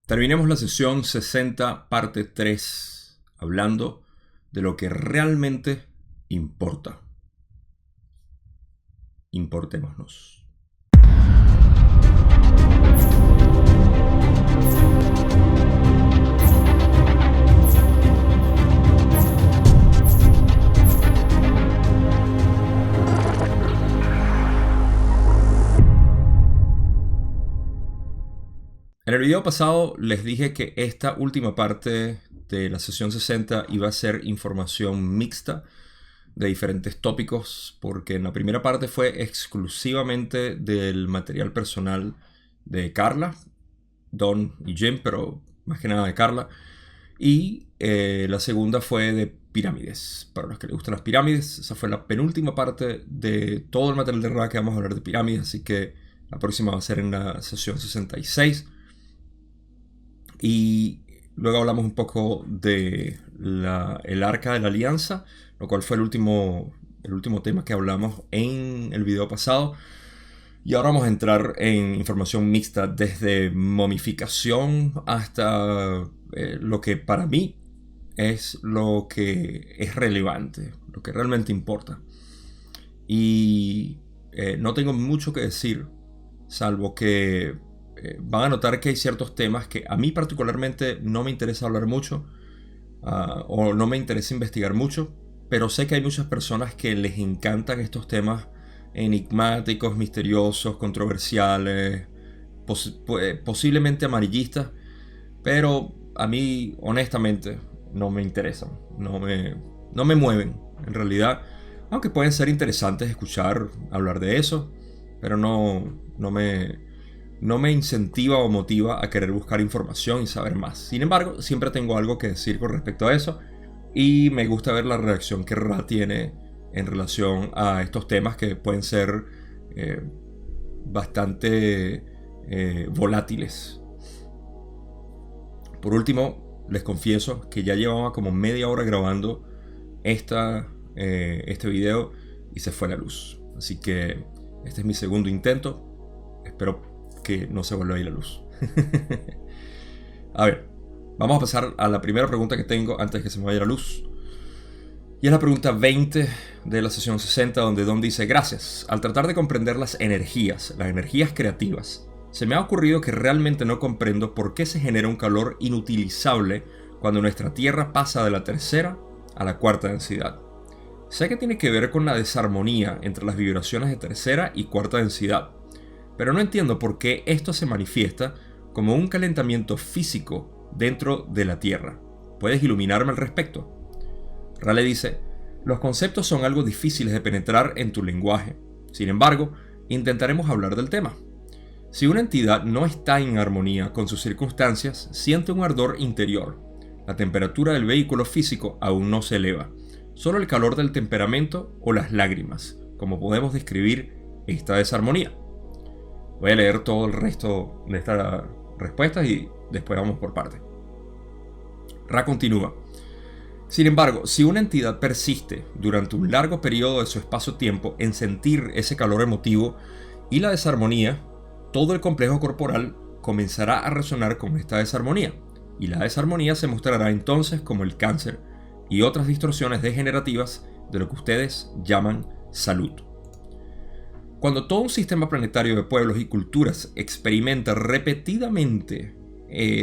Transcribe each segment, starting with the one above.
Terminemos la sesión 60, parte 3, hablando de lo que realmente importa. Importémonos. En el video pasado les dije que esta última parte de la sesión 60 iba a ser información mixta de diferentes tópicos, porque en la primera parte fue exclusivamente del material personal de Carla, Don y Jim, pero más que nada de Carla. Y la segunda fue de pirámides, para los que les gustan las pirámides. Esa fue la penúltima parte de todo el material de Ra que vamos a hablar de pirámides, así que la próxima va a ser en la sesión 66. Y luego hablamos un poco de el Arca de la Alianza, lo cual fue el último tema que hablamos en el video pasado. Y ahora vamos a entrar en información mixta desde momificación hasta lo que para mí es lo que es relevante, lo que realmente importa. Y no tengo mucho que decir, salvo que van a notar que hay ciertos temas que a mí particularmente no me interesa hablar mucho o no me interesa investigar mucho, pero sé que hay muchas personas que les encantan estos temas enigmáticos, misteriosos, controversiales, posiblemente amarillistas, pero a mí honestamente no me interesan, no me mueven en realidad, aunque pueden ser interesantes escuchar hablar de eso, pero no me incentiva o motiva a querer buscar información y saber más. Sin embargo, siempre tengo algo que decir con respecto a eso y me gusta ver la reacción que Ra tiene en relación a estos temas que pueden ser bastante volátiles. Por último, les confieso que ya llevaba como media hora grabando este video y se fue la luz. Así que este es mi segundo intento. Espero que no se vuelva a ir la luz. A ver, vamos a pasar a la primera pregunta que tengo antes de que se me vaya la luz. Y es la pregunta 20 de la sesión 60, donde Don dice: gracias. Al tratar de comprender las energías creativas, se me ha ocurrido que realmente no comprendo por qué se genera un calor inutilizable cuando nuestra Tierra pasa de la tercera a la cuarta densidad. Sé que tiene que ver con la desarmonía entre las vibraciones de tercera y cuarta densidad, pero no entiendo por qué esto se manifiesta como un calentamiento físico dentro de la Tierra. ¿Puedes iluminarme al respecto? Ra le dice: los conceptos son algo difíciles de penetrar en tu lenguaje. Sin embargo, intentaremos hablar del tema. Si una entidad no está en armonía con sus circunstancias, siente un ardor interior. La temperatura del vehículo físico aún no se eleva. Solo el calor del temperamento o las lágrimas, como podemos describir esta desarmonía. Voy a leer todo el resto de estas respuestas y después vamos por partes. Ra continúa: sin embargo, si una entidad persiste durante un largo periodo de su espacio-tiempo en sentir ese calor emotivo y la desarmonía, todo el complejo corporal comenzará a resonar con esta desarmonía, y la desarmonía se mostrará entonces como el cáncer y otras distorsiones degenerativas de lo que ustedes llaman salud. Cuando todo un sistema planetario de pueblos y culturas experimenta repetidamente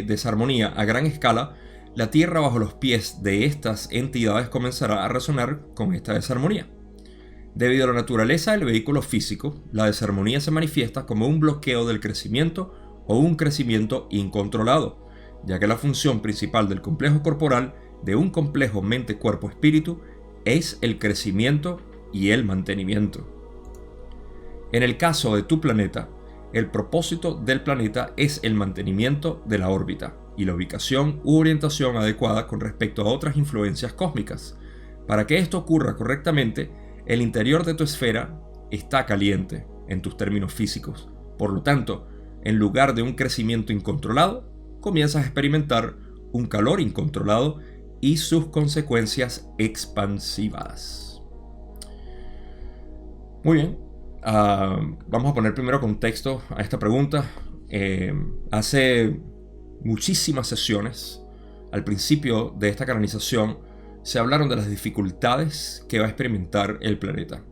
desarmonía a gran escala, la Tierra bajo los pies de estas entidades comenzará a resonar con esta desarmonía. Debido a la naturaleza del vehículo físico, la desarmonía se manifiesta como un bloqueo del crecimiento o un crecimiento incontrolado, ya que la función principal del complejo corporal de un complejo mente-cuerpo-espíritu es el crecimiento y el mantenimiento. En el caso de tu planeta, el propósito del planeta es el mantenimiento de la órbita y la ubicación u orientación adecuada con respecto a otras influencias cósmicas. Para que esto ocurra correctamente, el interior de tu esfera está caliente en tus términos físicos. Por lo tanto, en lugar de un crecimiento incontrolado, comienzas a experimentar un calor incontrolado y sus consecuencias expansivas. Muy bien, vamos a poner primero contexto a esta pregunta. Hace muchísimas sesiones, al principio de esta canalización, se hablaron de las dificultades que va a experimentar el planeta.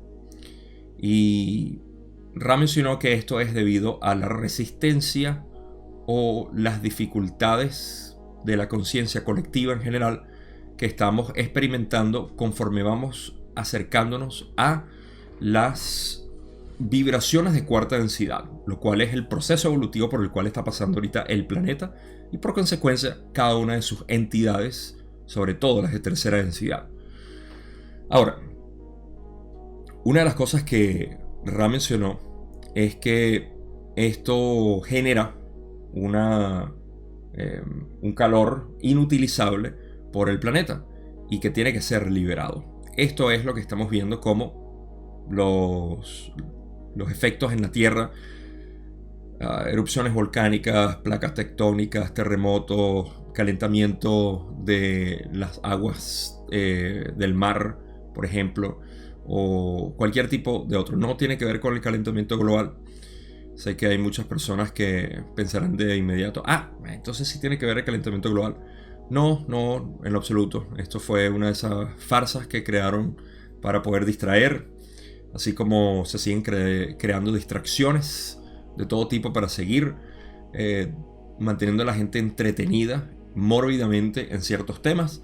Y Ra mencionó que esto es debido a la resistencia o las dificultades de la conciencia colectiva en general que estamos experimentando conforme vamos acercándonos a las vibraciones de cuarta densidad, lo cual es el proceso evolutivo por el cual está pasando ahorita el planeta y por consecuencia cada una de sus entidades, sobre todo las de tercera densidad. Ahora, una de las cosas que Ra mencionó es que esto genera un calor inutilizable por el planeta y que tiene que ser liberado. Esto es lo que estamos viendo como los efectos en la Tierra, erupciones volcánicas, placas tectónicas, terremotos, calentamiento de las aguas del mar, por ejemplo, o cualquier tipo de otro. No tiene que ver con el calentamiento global. Sé que hay muchas personas que pensarán de inmediato, entonces sí tiene que ver el calentamiento global. No, en lo absoluto. Esto fue una de esas farsas que crearon para poder distraer, así como se siguen creando distracciones de todo tipo para seguir manteniendo a la gente entretenida mórbidamente en ciertos temas.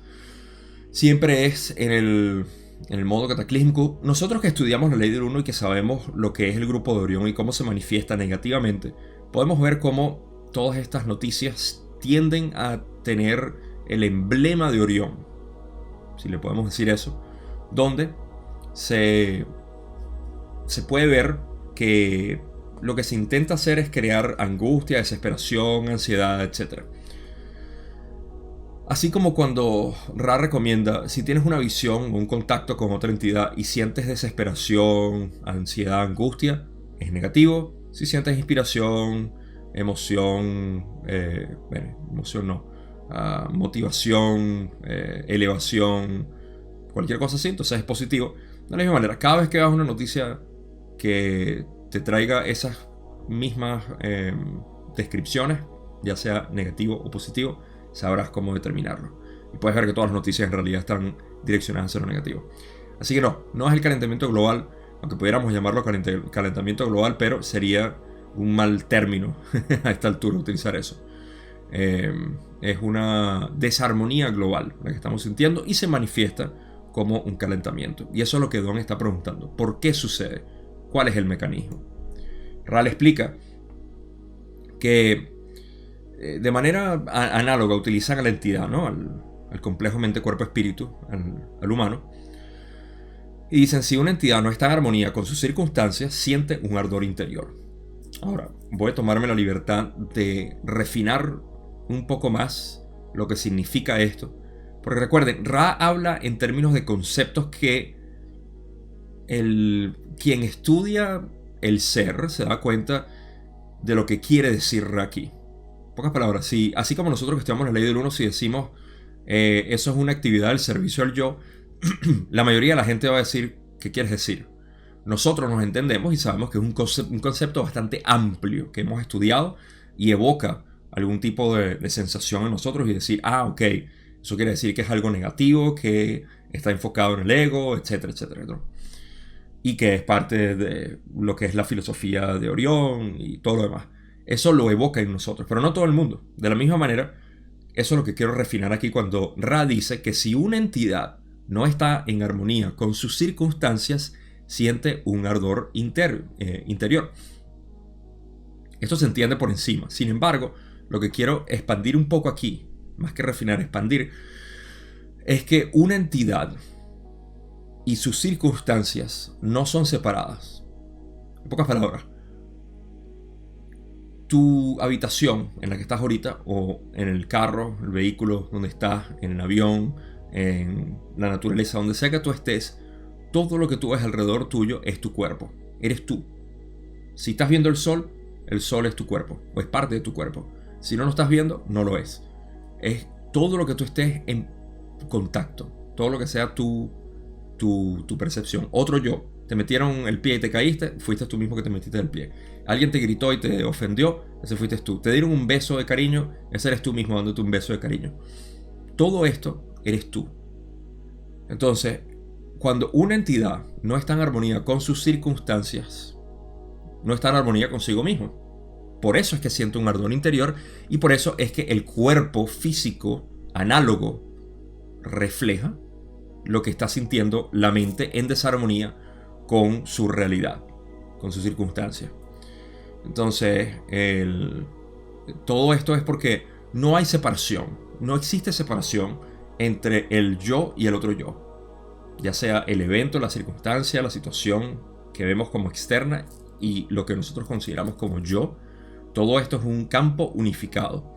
Siempre es en el modo cataclísmico. Nosotros que estudiamos la ley del 1 y que sabemos lo que es el grupo de Orión y cómo se manifiesta negativamente, podemos ver cómo todas estas noticias tienden a tener el emblema de Orión, si le podemos decir eso, donde se puede ver que lo que se intenta hacer es crear angustia, desesperación, ansiedad, etc. Así como cuando Ra recomienda, si tienes una visión o un contacto con otra entidad y sientes desesperación, ansiedad, angustia, es negativo. Si sientes inspiración, emoción, motivación, elevación, cualquier cosa así, entonces es positivo. De la misma manera, cada vez que veas una noticia que te traiga esas mismas descripciones, ya sea negativo o positivo, sabrás cómo determinarlo. Y puedes ver que todas las noticias en realidad están direccionadas hacia lo negativo. Así que no es el calentamiento global, aunque pudiéramos llamarlo calentamiento global, pero sería un mal término a esta altura utilizar eso. Es una desarmonía global la que estamos sintiendo y se manifiesta como un calentamiento. Y eso es lo que Don está preguntando. ¿Por qué sucede? ¿Cuál es el mecanismo? Ra le explica que de manera análoga utilizan a la entidad, ¿no? al complejo mente-cuerpo-espíritu, al humano. Y dicen, si una entidad no está en armonía con sus circunstancias, siente un ardor interior. Ahora, voy a tomarme la libertad de refinar un poco más lo que significa esto. Porque recuerden, Ra habla en términos de conceptos que quien estudia el ser se da cuenta de lo que quiere decir Ra aquí. En pocas palabras, así como nosotros que estudiamos la ley del 1, si decimos eso es una actividad del servicio al yo, la mayoría de la gente va a decir, ¿qué quieres decir? Nosotros nos entendemos y sabemos que es un concepto bastante amplio que hemos estudiado y evoca algún tipo de sensación en nosotros y decir, ok, eso quiere decir que es algo negativo, que está enfocado en el ego, etcétera, etcétera, ¿no? Y que es parte de lo que es la filosofía de Orión y todo lo demás. Eso lo evoca en nosotros, pero no todo el mundo. De la misma manera, eso es lo que quiero refinar aquí cuando Ra dice que si una entidad no está en armonía con sus circunstancias, siente un ardor interior. Esto se entiende por encima. Sin embargo, lo que quiero expandir un poco aquí, más que refinar, expandir, es que una entidad y sus circunstancias no son separadas. En pocas palabras, tu habitación en la que estás ahorita, o en el carro, el vehículo donde estás, en el avión, en la naturaleza, donde sea que tú estés, todo lo que tú ves alrededor tuyo es tu cuerpo, eres tú. Si estás viendo el sol es tu cuerpo, o es parte de tu cuerpo. Si no lo estás viendo, no lo es. Es todo lo que tú estés en contacto, todo lo que sea tu percepción. Otro yo, te metieron el pie y te caíste, fuiste tú mismo que te metiste el pie. Alguien te gritó y te ofendió, ese fuiste tú. Te dieron un beso de cariño, ese eres tú mismo dándote un beso de cariño. Todo esto eres tú. Entonces, cuando una entidad no está en armonía con sus circunstancias, no está en armonía consigo mismo. Por eso es que siente un ardor interior y por eso es que el cuerpo físico análogo refleja lo que está sintiendo la mente en desarmonía con su realidad, con su circunstancia. Entonces, todo esto es porque no hay separación, no existe separación entre el yo y el otro yo. Ya sea el evento, la circunstancia, la situación que vemos como externa y lo que nosotros consideramos como yo, todo esto es un campo unificado.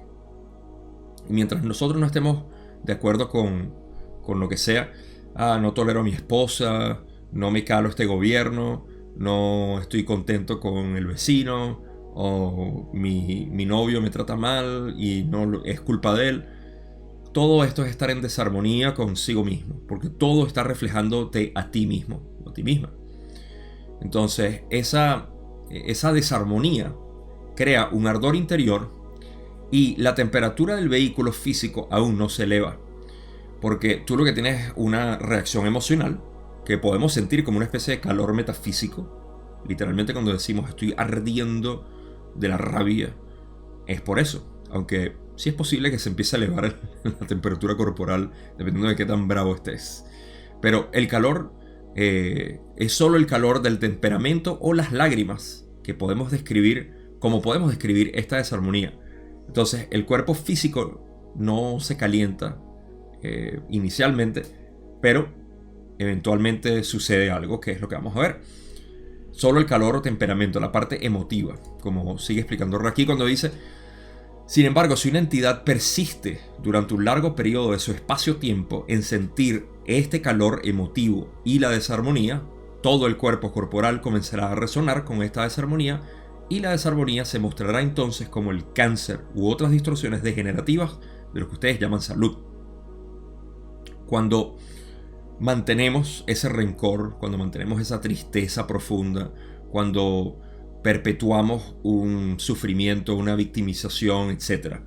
Y mientras nosotros no estemos de acuerdo con lo que sea, no tolero a mi esposa, no me calo este gobierno, no estoy contento con el vecino, o mi novio me trata mal y no es culpa de él. Todo esto es estar en desarmonía consigo mismo, porque todo está reflejándote a ti mismo o a ti misma. Entonces, esa desarmonía crea un ardor interior y la temperatura del vehículo físico aún no se eleva. Porque tú lo que tienes es una reacción emocional que podemos sentir como una especie de calor metafísico. Literalmente cuando decimos estoy ardiendo de la rabia, es por eso. Aunque sí es posible que se empiece a elevar la temperatura corporal dependiendo de qué tan bravo estés. Pero el calor es solo el calor del temperamento o las lágrimas que podemos describir como podemos describir esta desarmonía. Entonces el cuerpo físico no se calienta inicialmente, pero eventualmente sucede algo, que es lo que vamos a ver. Solo el calor o temperamento, la parte emotiva, como sigue explicando Raki cuando dice: sin embargo, si una entidad persiste durante un largo periodo de su espacio-tiempo en sentir este calor emotivo y la desarmonía, todo el cuerpo corporal comenzará a resonar con esta desarmonía y la desarmonía se mostrará entonces como el cáncer u otras distorsiones degenerativas de lo que ustedes llaman salud. Cuando mantenemos ese rencor, cuando mantenemos esa tristeza profunda, cuando perpetuamos un sufrimiento, una victimización, etc.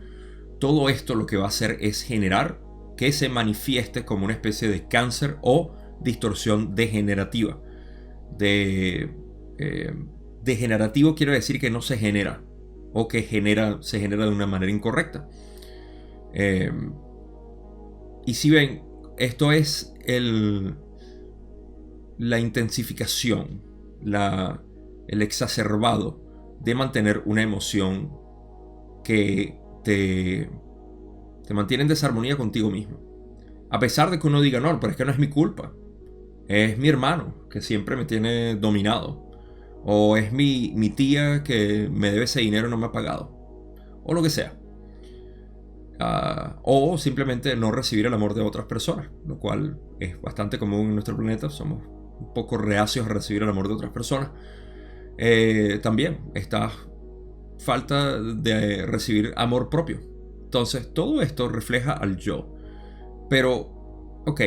Todo esto lo que va a hacer es generar que se manifieste como una especie de cáncer o distorsión degenerativa. Degenerativo quiere decir que no se genera o que se genera de una manera incorrecta. Y si ven, esto es la intensificación, el exacerbado de mantener una emoción que te mantiene en desarmonía contigo mismo. A pesar de que uno diga, no, pero es que no es mi culpa. Es mi hermano que siempre me tiene dominado. O es mi tía que me debe ese dinero y no me ha pagado. O lo que sea. O simplemente no recibir el amor de otras personas, lo cual es bastante común en nuestro planeta. Somos un poco reacios a recibir el amor de otras personas. También esta falta de recibir amor propio. Entonces todo esto refleja al yo. Pero, ok,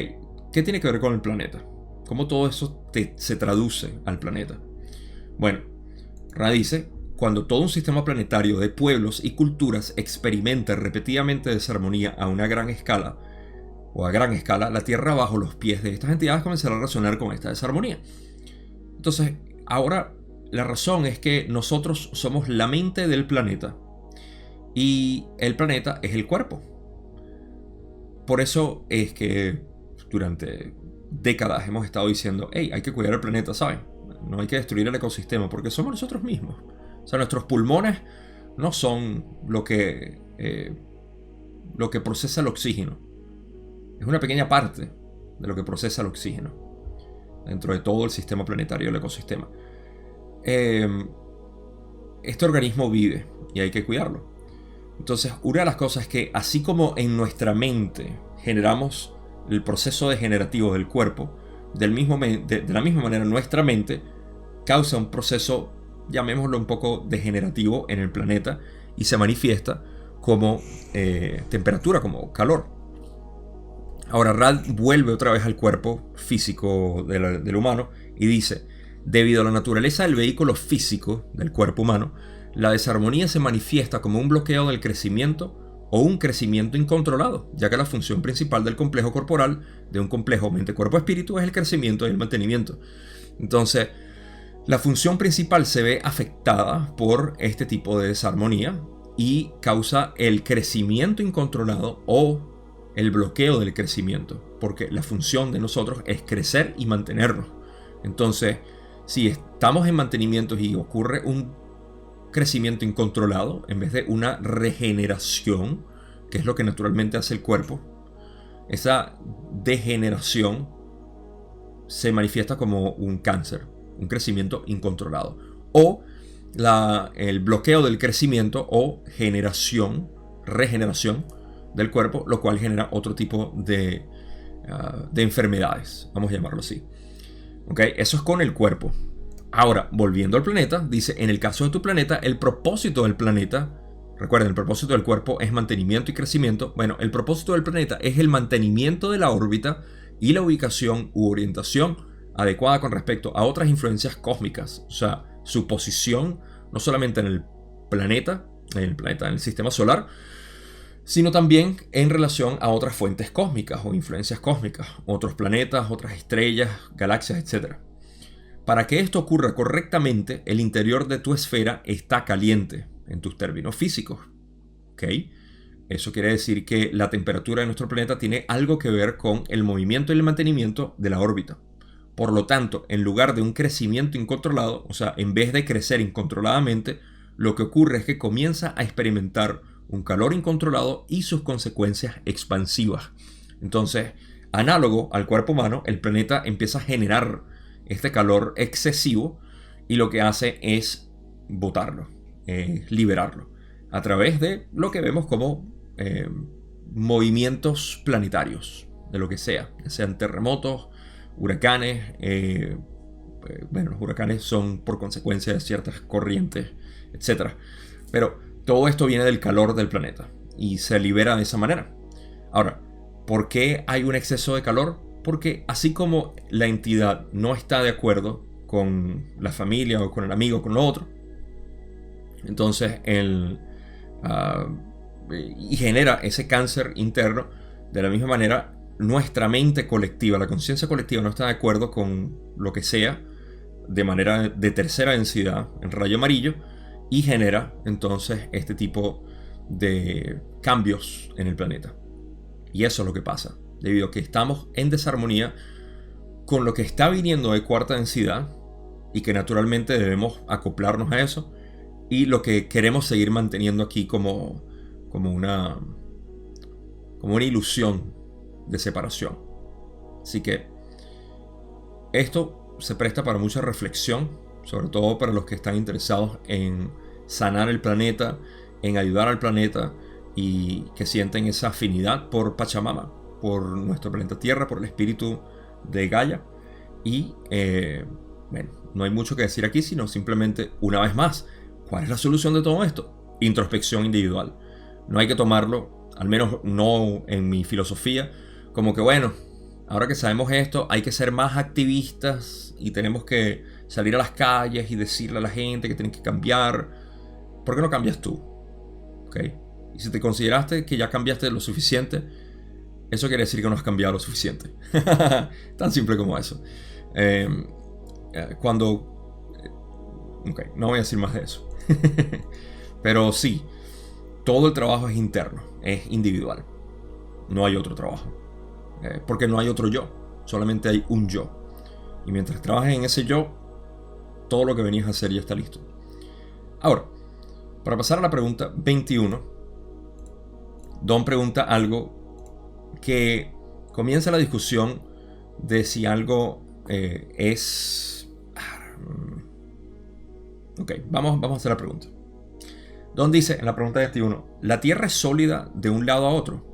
¿qué tiene que ver con el planeta? ¿Cómo todo eso se traduce al planeta? Bueno, Ra dice: cuando todo un sistema planetario de pueblos y culturas experimenta repetidamente desarmonía a gran escala, la Tierra bajo los pies de estas entidades comenzará a resonar con esta desarmonía. Entonces, ahora la razón es que nosotros somos la mente del planeta y el planeta es el cuerpo. Por eso es que durante décadas hemos estado diciendo: hey, hay que cuidar el planeta, ¿saben? No hay que destruir el ecosistema porque somos nosotros mismos. O sea, nuestros pulmones no son lo que procesa el oxígeno. Es una pequeña parte de lo que procesa el oxígeno dentro de todo el sistema planetario del ecosistema. Este organismo vive y hay que cuidarlo. Entonces, una de las cosas es que así como en nuestra mente generamos el proceso degenerativo del cuerpo, de la misma manera nuestra mente causa un proceso, llamémoslo un poco degenerativo en el planeta y se manifiesta como temperatura, como calor. Ahora Rad vuelve otra vez al cuerpo físico del humano y dice: Debido a la naturaleza del vehículo físico del cuerpo humano, la desarmonía se manifiesta como un bloqueo del crecimiento o un crecimiento incontrolado, ya que la función principal del complejo corporal de un complejo mente-cuerpo-espíritu es el crecimiento y el mantenimiento. Entonces, la función principal se ve afectada por este tipo de desarmonía y causa el crecimiento incontrolado o el bloqueo del crecimiento, porque la función de nosotros es crecer y mantenernos. Entonces, si estamos en mantenimiento y ocurre un crecimiento incontrolado en vez de una regeneración, que es lo que naturalmente hace el cuerpo, esa degeneración se manifiesta como un cáncer, un crecimiento incontrolado, o el bloqueo del crecimiento o regeneración del cuerpo, lo cual genera otro tipo de enfermedades, vamos a llamarlo así. ¿Okay? Eso es con el cuerpo. Ahora, volviendo al planeta, dice, en el caso de tu planeta, el propósito del planeta, recuerden, el propósito del cuerpo es mantenimiento y crecimiento. Bueno, el propósito del planeta es el mantenimiento de la órbita y la ubicación u orientación adecuada con respecto a otras influencias cósmicas. O sea, su posición no solamente en el planeta, en el sistema solar, sino también en relación a otras fuentes cósmicas o influencias cósmicas, otros planetas, otras estrellas, galaxias, etc. Para que esto ocurra correctamente, el interior de tu esfera está caliente, en tus términos físicos. ¿Okay? Eso quiere decir que la temperatura de nuestro planeta tiene algo que ver con el movimiento y el mantenimiento de la órbita. Por lo tanto, en lugar de un crecimiento incontrolado, o sea, en vez de crecer incontroladamente, lo que ocurre es que comienza a experimentar un calor incontrolado y sus consecuencias expansivas. Entonces, análogo al cuerpo humano, el planeta empieza a generar este calor excesivo y lo que hace es botarlo, liberarlo, a través de lo que vemos como movimientos planetarios, de lo que sea, sean terremotos, huracanes. Bueno, los huracanes son por consecuencia de ciertas corrientes, etc. Pero todo esto viene del calor del planeta y se libera de esa manera. Ahora, ¿por qué hay un exceso de calor? Porque así como la entidad no está de acuerdo con la familia o con el amigo o con lo otro, entonces y genera ese cáncer interno, de la misma manera nuestra mente colectiva, la conciencia colectiva no está de acuerdo con lo que sea de manera de tercera densidad en rayo amarillo y genera entonces este tipo de cambios en el planeta. Y eso es lo que pasa, debido a que estamos en desarmonía con lo que está viniendo de cuarta densidad y que naturalmente debemos acoplarnos a eso, y lo que queremos seguir manteniendo aquí como una ilusión de separación. Así que esto se presta para mucha reflexión, sobre todo para los que están interesados en sanar el planeta, en ayudar al planeta y que sienten esa afinidad por Pachamama, por nuestro planeta Tierra, por el espíritu de Gaia. Y bueno, no hay mucho que decir aquí, sino simplemente, una vez más, ¿cuál es la solución de todo esto? Introspección individual. No hay que tomarlo, al menos no en mi filosofía, como que bueno, ahora que sabemos esto, hay que ser más activistas y tenemos que salir a las calles y decirle a la gente que tienen que cambiar. ¿Por qué no cambias tú? ¿Okay? Y si te consideraste que ya cambiaste lo suficiente, eso quiere decir que no has cambiado lo suficiente. Tan simple como eso. No voy a decir más de eso. Pero sí, todo el trabajo es interno, es individual. No hay otro trabajo. Porque no hay otro yo, solamente hay un yo. Y mientras trabajes en ese yo, todo lo que venías a hacer ya está listo. Ahora, para pasar a la pregunta 21, Don pregunta algo que comienza la discusión de si algo es... Ok, vamos a hacer la pregunta. Don dice en la pregunta 21, ¿la Tierra es sólida de un lado a otro?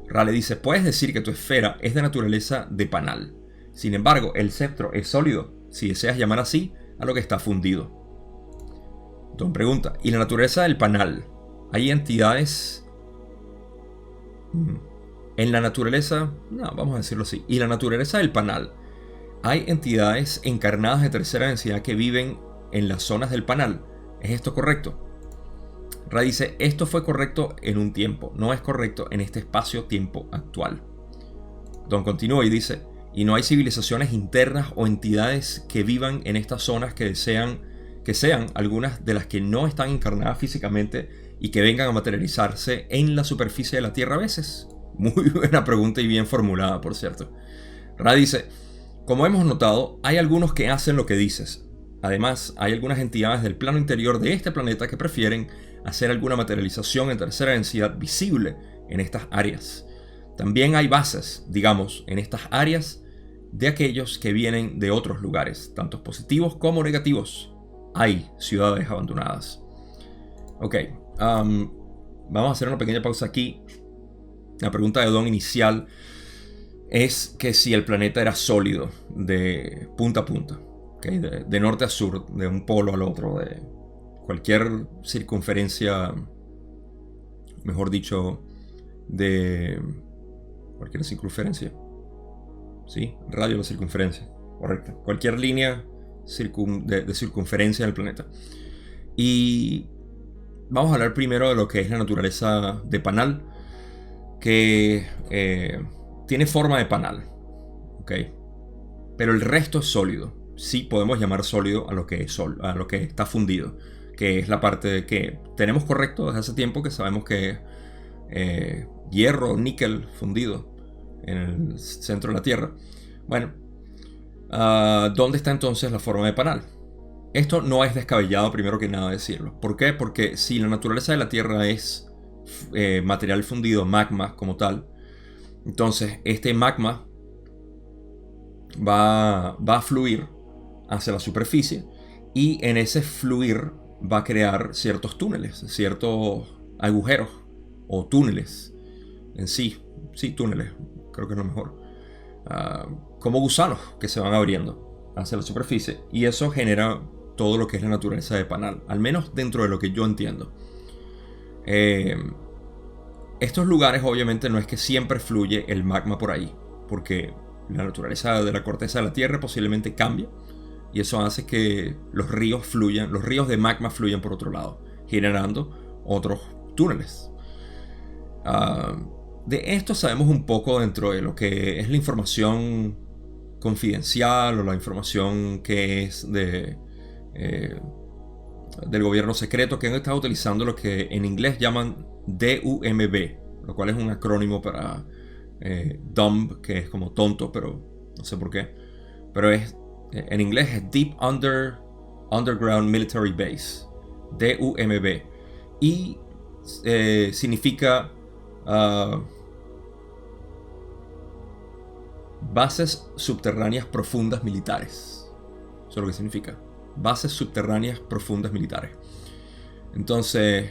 Rale dice, puedes decir que tu esfera es de naturaleza de panal. Sin embargo, el cetro es sólido, si deseas llamar así a lo que está fundido. Don pregunta, ¿y la naturaleza del panal? ¿Hay entidades? En la naturaleza, no, vamos a decirlo así. ¿Y la naturaleza del panal? hay entidades encarnadas de tercera densidad que viven en las zonas del panal. ¿Es esto correcto? Ra dice, esto fue correcto en un tiempo, no es correcto en este espacio-tiempo actual. Don continúa y dice, y no hay civilizaciones internas o entidades que vivan en estas zonas que sean algunas de las que no están encarnadas físicamente y que vengan a materializarse en la superficie de la Tierra a veces. Muy buena pregunta y bien formulada, por cierto. Ra dice, como hemos notado, hay algunos que hacen lo que dices. Además, hay algunas entidades del plano interior de este planeta que prefieren hacer alguna materialización en tercera densidad visible en estas áreas. También hay bases, digamos, en estas áreas de aquellos que vienen de otros lugares, tanto positivos como negativos. Hay ciudades abandonadas. Ok, vamos a hacer una pequeña pausa aquí. La pregunta de Don inicial es que si el planeta era sólido de punta a punta, ¿okay? De norte a sur, de un polo al otro, de cualquier circunferencia, mejor dicho, de cualquier circunferencia. ¿Sí? Radio de la circunferencia, correcto. Cualquier línea de circunferencia del planeta. Y vamos a hablar primero de lo que es la naturaleza de panal, que tiene forma de panal, ¿ok? Pero el resto es sólido. Sí podemos llamar sólido a lo que a lo que está fundido, que es la parte que tenemos correcto desde hace tiempo, que sabemos que es hierro, níquel fundido en el centro de la Tierra. Bueno, ¿dónde está entonces la forma de panal? Esto no es descabellado, primero que nada, decirlo. ¿Por qué? Porque si la naturaleza de la Tierra es material fundido, magma como tal, entonces este magma va a fluir hacia la superficie y en ese fluir va a crear ciertos túneles, ciertos agujeros o túneles en sí. Sí, túneles, creo que es lo mejor. Como gusanos que se van abriendo hacia la superficie y eso genera todo lo que es la naturaleza de panal, al menos dentro de lo que yo entiendo. Estos lugares obviamente no es que siempre fluye el magma por ahí, porque la naturaleza de la corteza de la Tierra posiblemente cambie y eso hace que los ríos de magma fluyan por otro lado, generando otros túneles. De esto sabemos un poco dentro de lo que es la información confidencial o la información que es del gobierno secreto, que han estado utilizando lo que en inglés llaman DUMB, lo cual es un acrónimo para dumb, que es como tonto, pero no sé por qué. Pero en inglés es Deep Underground Military Base, DUMB, y significa bases subterráneas profundas militares. Eso es lo que significa. Bases subterráneas profundas militares. Entonces,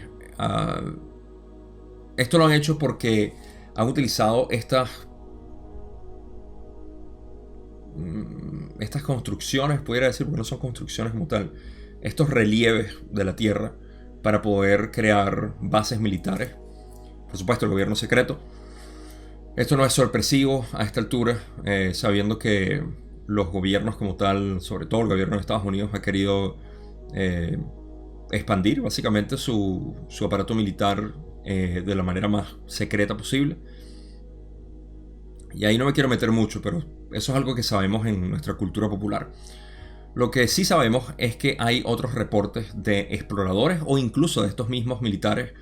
esto lo han hecho porque han utilizado estas construcciones, pudiera decir, porque no son construcciones como tal, estos relieves de la Tierra para poder crear bases militares. Por supuesto, el gobierno secreto. Esto no es sorpresivo a esta altura, sabiendo que los gobiernos como tal, sobre todo el gobierno de Estados Unidos, ha querido expandir básicamente su aparato militar de la manera más secreta posible. Y ahí no me quiero meter mucho, pero eso es algo que sabemos en nuestra cultura popular. Lo que sí sabemos es que hay otros reportes de exploradores o incluso de estos mismos militares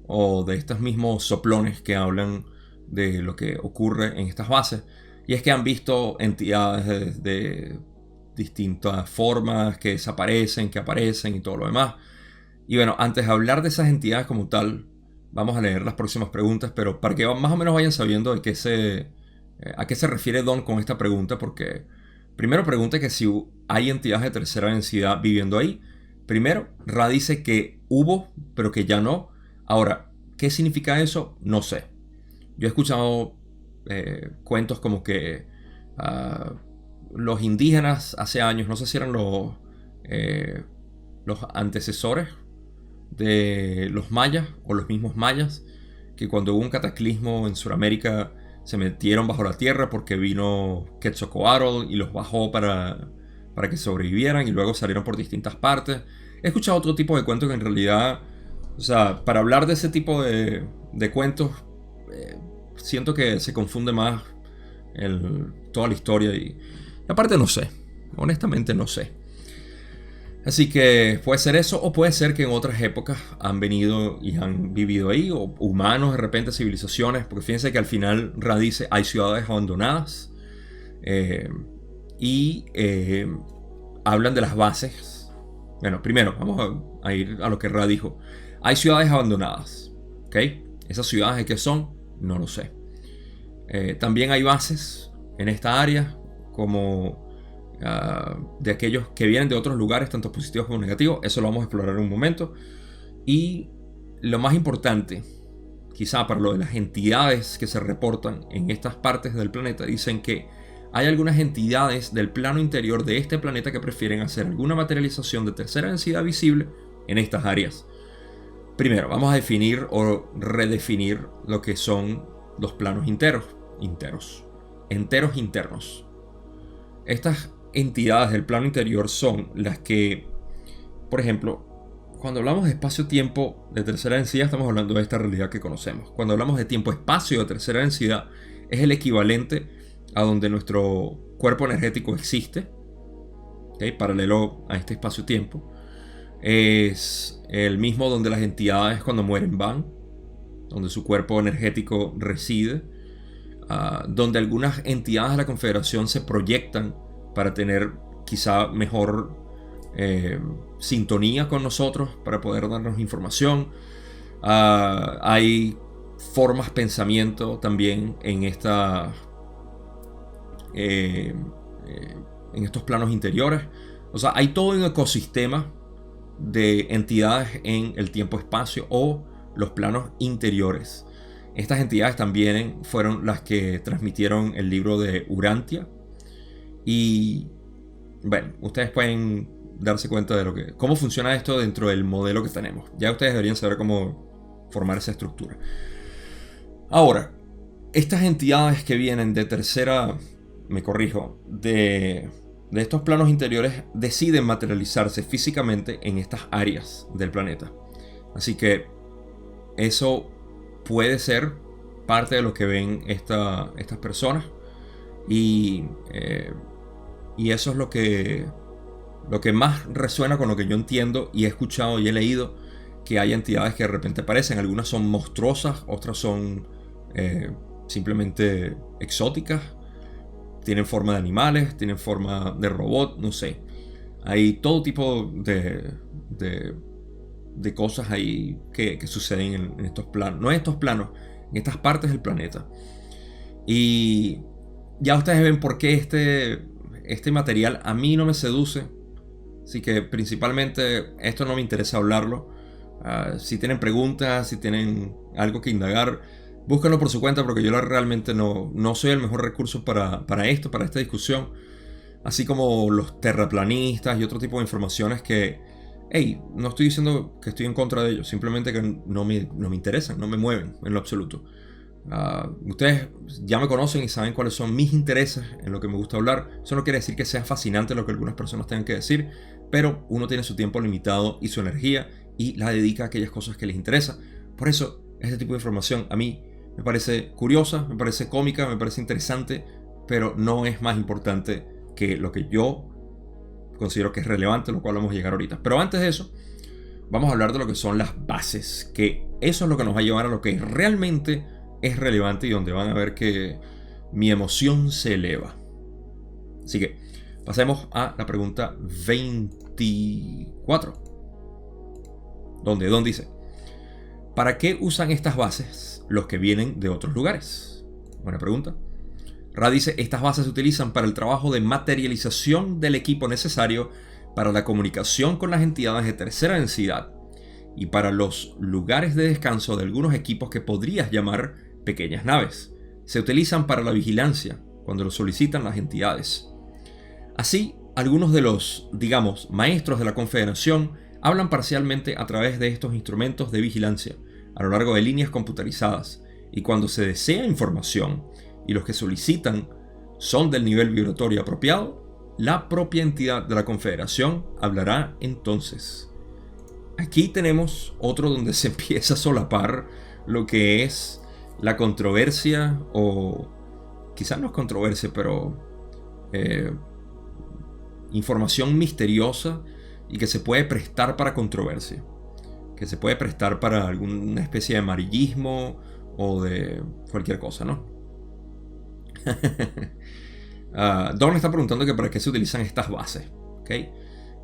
o de estos mismos soplones que hablan de lo que ocurre en estas bases, y es que han visto entidades de distintas formas que desaparecen, que aparecen y todo lo demás. Y bueno, antes de hablar de esas entidades como tal, vamos a leer las próximas preguntas, pero para que más o menos vayan sabiendo a qué se refiere Don con esta pregunta, porque primero pregunta que si hay entidades de tercera densidad viviendo ahí. Primero, Ra dice que hubo, pero que ya no. Ahora, ¿qué significa eso? No sé. Yo he escuchado cuentos como que los indígenas hace años, no sé si eran los antecesores de los mayas o los mismos mayas, que cuando hubo un cataclismo en Sudamérica se metieron bajo la tierra porque vino Quetzalcóatl y los bajó para que sobrevivieran y luego salieron por distintas partes. He escuchado otro tipo de cuentos que en realidad, o sea, para hablar de ese tipo de cuentos, siento que se confunde más toda la historia y aparte no sé, honestamente no sé. Así que puede ser eso, o puede ser que en otras épocas han venido y han vivido ahí, o humanos, de repente civilizaciones, porque fíjense que al final Ra dice, hay ciudades abandonadas, y hablan de las bases. Bueno, primero vamos a ir a lo que Ra dijo. Hay ciudades abandonadas, ¿ok? Esas ciudades, ¿qué son? No lo sé. También hay bases en esta área, como de aquellos que vienen de otros lugares, tanto positivos como negativos. Eso lo vamos a explorar en un momento. Y lo más importante, quizá para lo de las entidades que se reportan en estas partes del planeta, dicen que hay algunas entidades del plano interior de este planeta que prefieren hacer alguna materialización de tercera densidad visible en estas áreas. Primero, vamos a definir o redefinir lo que son los planos enteros internos. Estas entidades del plano interior son las que, por ejemplo, cuando hablamos de espacio-tiempo de tercera densidad, estamos hablando de esta realidad que conocemos. Cuando hablamos de tiempo-espacio de tercera densidad, es el equivalente a donde nuestro cuerpo energético existe, ¿okay? Paralelo a este espacio-tiempo. Es el mismo donde las entidades cuando mueren van, donde su cuerpo energético reside, donde algunas entidades de la Confederación se proyectan para tener quizá mejor sintonía con nosotros, para poder darnos información. Hay formas pensamiento también en estos planos interiores. O sea, hay todo un ecosistema de entidades en el tiempo-espacio o los planos interiores. Estas entidades también fueron las que transmitieron el libro de Urantia. Y bueno, ustedes pueden darse cuenta de cómo funciona esto dentro del modelo que tenemos. Ya ustedes deberían saber cómo formar esa estructura. Ahora, estas entidades que vienen de tercera, me corrijo, de estos planos interiores deciden materializarse físicamente en estas áreas del planeta. Así que eso puede ser parte de lo que ven estas personas. Y eso es lo que más resuena con lo que yo entiendo y he escuchado y he leído, que hay entidades que de repente aparecen. Algunas son monstruosas, otras son simplemente exóticas. Tienen forma de animales, tienen forma de robot, no sé. Hay todo tipo de cosas ahí que suceden en estos planos. No en estos planos, en estas partes del planeta. Y ya ustedes ven por qué este material a mí no me seduce. Así que principalmente esto no me interesa hablarlo. Si tienen preguntas, si tienen algo que indagar, búsquenlo por su cuenta, porque yo realmente no soy el mejor recurso para esta discusión. Así como los terraplanistas y otro tipo de informaciones que, hey, no estoy diciendo que estoy en contra de ellos, simplemente que no me interesan, no me mueven en lo absoluto. Ustedes ya me conocen y saben cuáles son mis intereses en lo que me gusta hablar. Eso no quiere decir que sea fascinante lo que algunas personas tengan que decir, pero uno tiene su tiempo limitado y su energía y la dedica a aquellas cosas que les interesan. Por eso este tipo de información a mí me parece curiosa, me parece cómica, me parece interesante, pero no es más importante que lo que yo considero que es relevante, lo cual vamos a llegar ahorita. Pero antes de eso, vamos a hablar de lo que son las bases, que eso es lo que nos va a llevar a lo que realmente es relevante y donde van a ver que mi emoción se eleva. Así que pasemos a la pregunta 24, donde Don dice: ¿para qué usan estas bases los que vienen de otros lugares? Buena pregunta. Ra dice: estas bases se utilizan para el trabajo de materialización del equipo necesario para la comunicación con las entidades de tercera densidad y para los lugares de descanso de algunos equipos que podrías llamar pequeñas naves. Se utilizan para la vigilancia cuando lo solicitan las entidades. Así, algunos de los, digamos, maestros de la Confederación hablan parcialmente a través de estos instrumentos de vigilancia a lo largo de líneas computarizadas, y cuando se desea información y los que solicitan son del nivel vibratorio apropiado, la propia entidad de la Confederación hablará entonces. Aquí tenemos otro donde se empieza a solapar lo que es la controversia, o quizás no es controversia, pero información misteriosa y que se puede prestar para controversia, que se puede prestar para alguna especie de amarillismo o de cualquier cosa, ¿no? Don está preguntando que para qué se utilizan estas bases, ¿ok?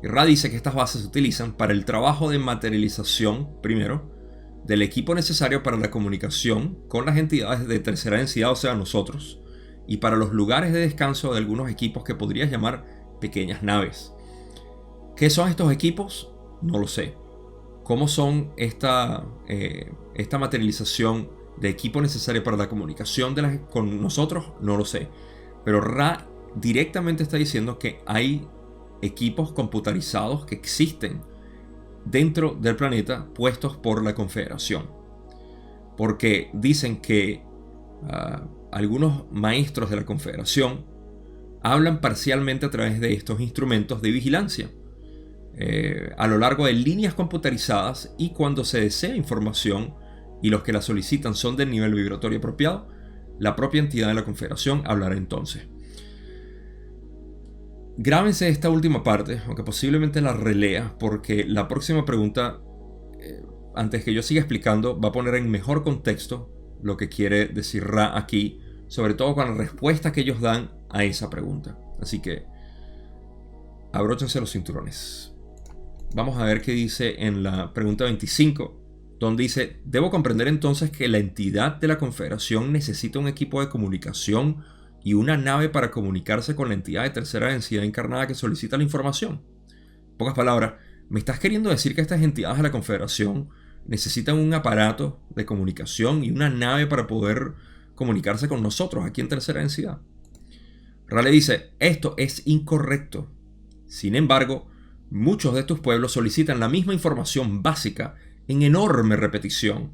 Y Ra dice que estas bases se utilizan para el trabajo de materialización, primero, del equipo necesario para la comunicación con las entidades de tercera densidad, o sea, nosotros, y para los lugares de descanso de algunos equipos que podrías llamar pequeñas naves. ¿Qué son estos equipos? No lo sé. ¿Cómo son esta materialización de equipo necesario para la comunicación con nosotros? No lo sé. Pero Ra directamente está diciendo que hay equipos computarizados que existen dentro del planeta puestos por la Confederación. Porque dicen que algunos maestros de la Confederación hablan parcialmente a través de estos instrumentos de vigilancia a lo largo de líneas computarizadas, y cuando se desea información y los que la solicitan son del nivel vibratorio apropiado, la propia entidad de la Confederación hablará entonces. Grábense esta última parte, aunque posiblemente la relea, porque la próxima pregunta, antes que yo siga explicando, va a poner en mejor contexto lo que quiere decir Ra aquí, sobre todo con la respuesta que ellos dan a esa pregunta. Así que abróchense los cinturones. Vamos a ver qué dice en la pregunta 25, donde dice: debo comprender entonces que la entidad de la Confederación necesita un equipo de comunicación y una nave para comunicarse con la entidad de tercera densidad encarnada que solicita la información. En pocas palabras, ¿me estás queriendo decir que estas entidades de la Confederación necesitan un aparato de comunicación y una nave para poder comunicarse con nosotros aquí en tercera densidad? Ra le dice: esto es incorrecto. Sin embargo, muchos de tus pueblos solicitan la misma información básica en enorme repetición,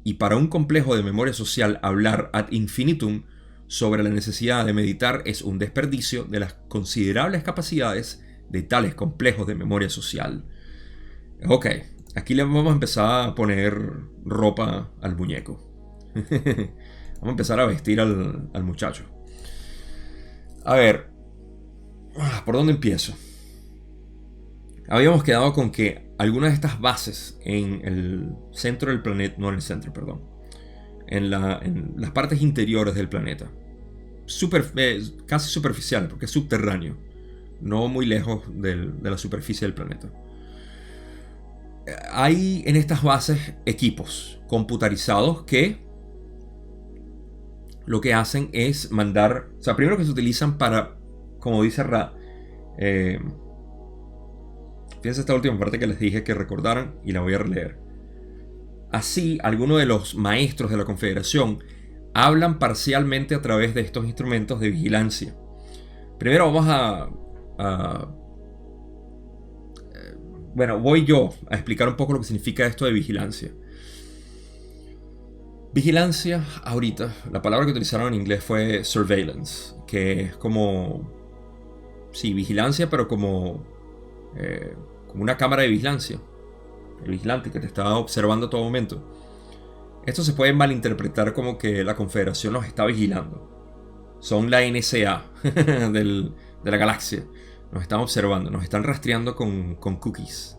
y para un complejo de memoria social hablar ad infinitum sobre la necesidad de meditar es un desperdicio de las considerables capacidades de tales complejos de memoria social. Ok, aquí le vamos a empezar a poner ropa al muñeco. Vamos a empezar a vestir al muchacho. A ver, ¿por dónde empiezo? Habíamos quedado con que algunas de estas bases en el centro del planeta, no en el centro, perdón, en las partes interiores del planeta, casi superficial, porque es subterráneo, no muy lejos de la superficie del planeta. Hay en estas bases equipos computarizados que lo que hacen es mandar, o sea, primero que se utilizan para, como dice Ra, fíjense esta última parte que les dije que recordaran y la voy a releer. Así, algunos de los maestros de la Confederación hablan parcialmente a través de estos instrumentos de vigilancia. Primero vamos bueno, voy yo a explicar un poco lo que significa esto de vigilancia. Vigilancia, ahorita, la palabra que utilizaron en inglés fue surveillance, que es como, sí, vigilancia, pero como una cámara de vigilancia. El vigilante que te está observando a todo momento. Esto se puede malinterpretar como que la Confederación nos está vigilando. Son la NSA de la galaxia. Nos están observando, nos están rastreando con cookies.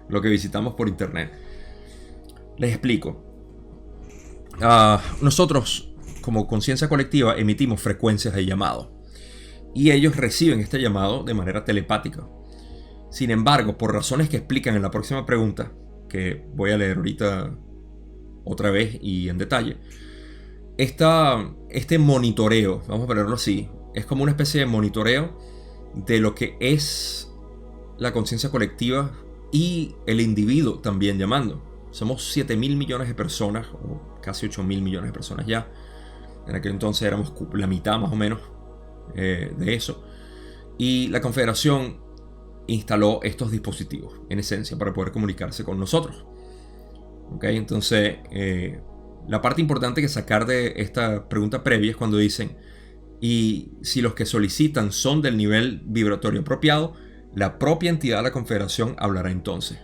Lo que visitamos por internet. Les explico. Nosotros, como conciencia colectiva, emitimos frecuencias de llamado. Y ellos reciben este llamado de manera telepática. Sin embargo, por razones que explican en la próxima pregunta, que voy a leer ahorita otra vez y en detalle, este monitoreo, vamos a ponerlo así, es como una especie de monitoreo de lo que es la conciencia colectiva y el individuo también llamando. Somos 7.000 millones de personas, o casi 8.000 millones de personas ya. En aquel entonces éramos la mitad más o menos de eso. Y la Confederación instaló estos dispositivos, en esencia, para poder comunicarse con nosotros. ¿Okay? Entonces, la parte importante que sacar de esta pregunta previa es cuando dicen, y si los que solicitan son del nivel vibratorio apropiado, la propia entidad de la confederación hablará entonces.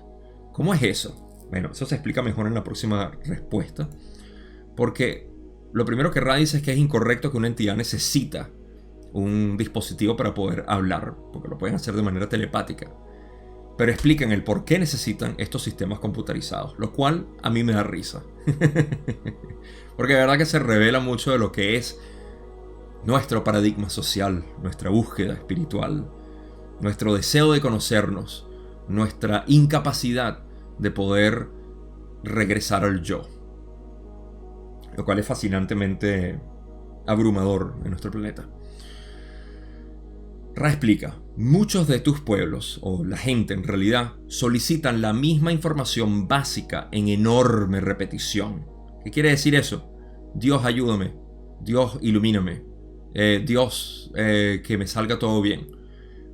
¿Cómo es eso? Bueno, eso se explica mejor en la próxima respuesta. Porque lo primero que Ra dice es que es incorrecto que una entidad necesita un dispositivo para poder hablar, porque lo pueden hacer de manera telepática. Pero explican el por qué necesitan estos sistemas computarizados, lo cual a mí me da risa. Porque de verdad que se revela mucho de lo que es nuestro paradigma social, nuestra búsqueda espiritual, nuestro deseo de conocernos, nuestra incapacidad de poder regresar al yo. Lo cual es fascinantemente abrumador en nuestro planeta. Ra explica, muchos de tus pueblos, o la gente en realidad, solicitan la misma información básica en enorme repetición. ¿Qué quiere decir eso? Dios, ayúdame. Dios, ilumíname. Dios, que me salga todo bien.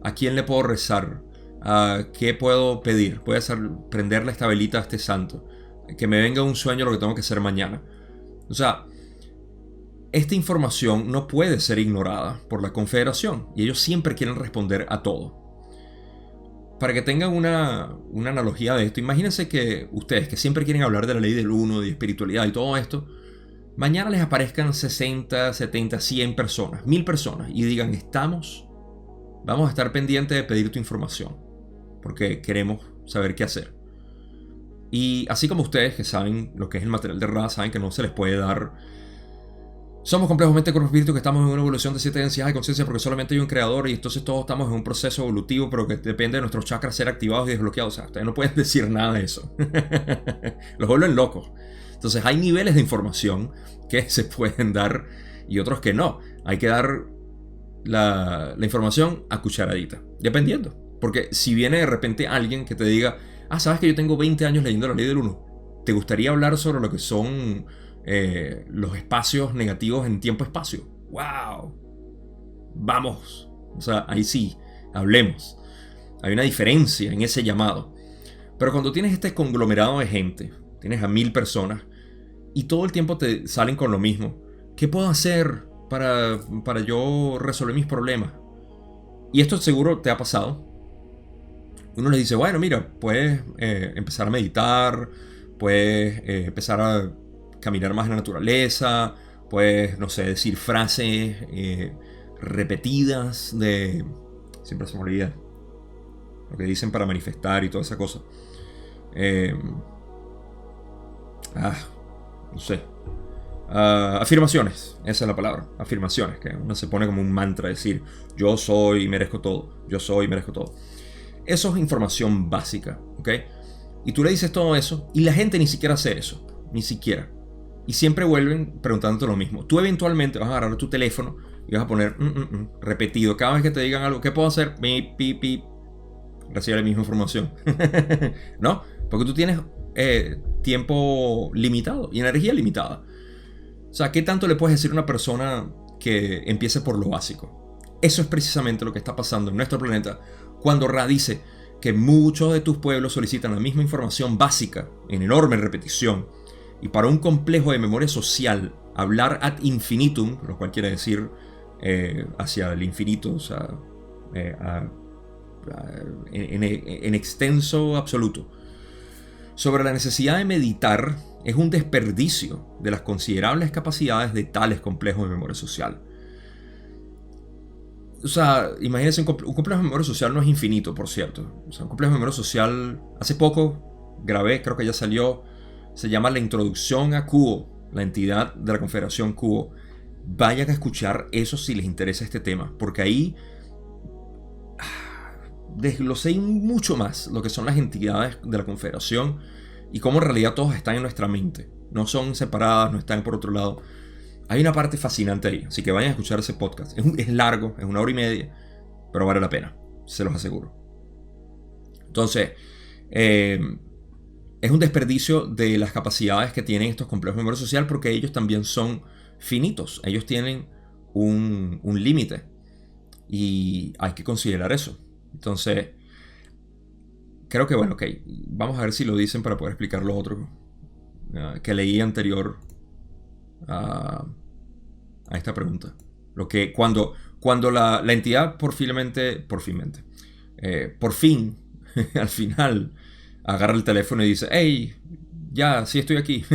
¿A quién le puedo rezar? ¿Qué puedo pedir? ¿Puedo prenderle esta velita a este santo? Que me venga un sueño lo que tengo que hacer mañana. O sea, esta información no puede ser ignorada por la Confederación y ellos siempre quieren responder a todo. Para que tengan una analogía de esto, imagínense que ustedes que siempre quieren hablar de la ley del uno, de espiritualidad y todo esto, mañana les aparezcan 60, 70, 100 personas, 1000 personas y digan, vamos a estar pendientes de pedir tu información porque queremos saber qué hacer. Y así como ustedes que saben lo que es el material de Ra, saben que no se les puede dar. Somos complejamente cuerpo espíritu, que estamos en una evolución de 7 densidades de conciencia porque solamente hay un creador y entonces todos estamos en un proceso evolutivo, pero que depende de nuestros chakras ser activados y desbloqueados. O sea, ustedes no pueden decir nada de eso. Los vuelven locos. Entonces hay niveles de información que se pueden dar y otros que no. Hay que dar la información a cucharadita, dependiendo. Porque si viene de repente alguien que te diga, sabes que yo tengo 20 años leyendo la ley del 1, ¿te gustaría hablar sobre lo que son los espacios negativos en tiempo-espacio? ¡Wow! Vamos. O sea, ahí sí, hablemos. Hay una diferencia en ese llamado. Pero cuando tienes este conglomerado de gente, tienes a 1000 personas y todo el tiempo te salen con lo mismo. ¿Qué puedo hacer para yo resolver mis problemas? Y esto seguro te ha pasado. Uno les dice, bueno, mira, puedes empezar a meditar, puedes empezar a caminar más en la naturaleza, puedes, no sé, decir frases repetidas de... Siempre se me olvida lo que dicen para manifestar y toda esa cosa. No sé. Afirmaciones, esa es la palabra. Afirmaciones, que uno se pone como un mantra, decir, yo soy y merezco todo, yo soy y merezco todo. Eso es información básica, ¿ok? Y tú le dices todo eso y la gente ni siquiera hace eso, ni siquiera. Y siempre vuelven preguntándote lo mismo. Tú eventualmente vas a agarrar tu teléfono y vas a poner repetido. Cada vez que te digan algo, ¿qué puedo hacer? Pip. Recibe la misma información. ¿No? Porque tú tienes tiempo limitado y energía limitada. O sea, ¿qué tanto le puedes decir a una persona que empiece por lo básico? Eso es precisamente lo que está pasando en nuestro planeta cuando Ra dice que muchos de tus pueblos solicitan la misma información básica en enorme repetición. Y para un complejo de memoria social, hablar ad infinitum, lo cual quiere decir hacia el infinito, o sea, en extenso absoluto, sobre la necesidad de meditar, es un desperdicio de las considerables capacidades de tales complejos de memoria social. O sea, imagínense, un complejo de memoria social no es infinito, por cierto. O sea, un complejo de memoria social, hace poco grabé, creo que ya salió, se llama La Introducción a Kuo, la entidad de la Confederación Kuo. Vayan a escuchar eso si les interesa este tema, porque ahí desglosé mucho más lo que son las entidades de la Confederación y cómo en realidad todos están en nuestra mente. No son separadas, no están por otro lado. Hay una parte fascinante ahí, así que vayan a escuchar ese podcast. Es largo, es 1 hora y media, pero vale la pena, se los aseguro. Entonces, es un desperdicio de las capacidades que tienen estos complejos de memoria social porque ellos también son finitos. Ellos tienen un límite y hay que considerar eso. Entonces, creo que bueno, ok, vamos a ver si lo dicen para poder explicar lo otro que leí anterior a esta pregunta. Lo que cuando la entidad por fin, al final, agarra el teléfono y dice, hey, ya, sí estoy aquí.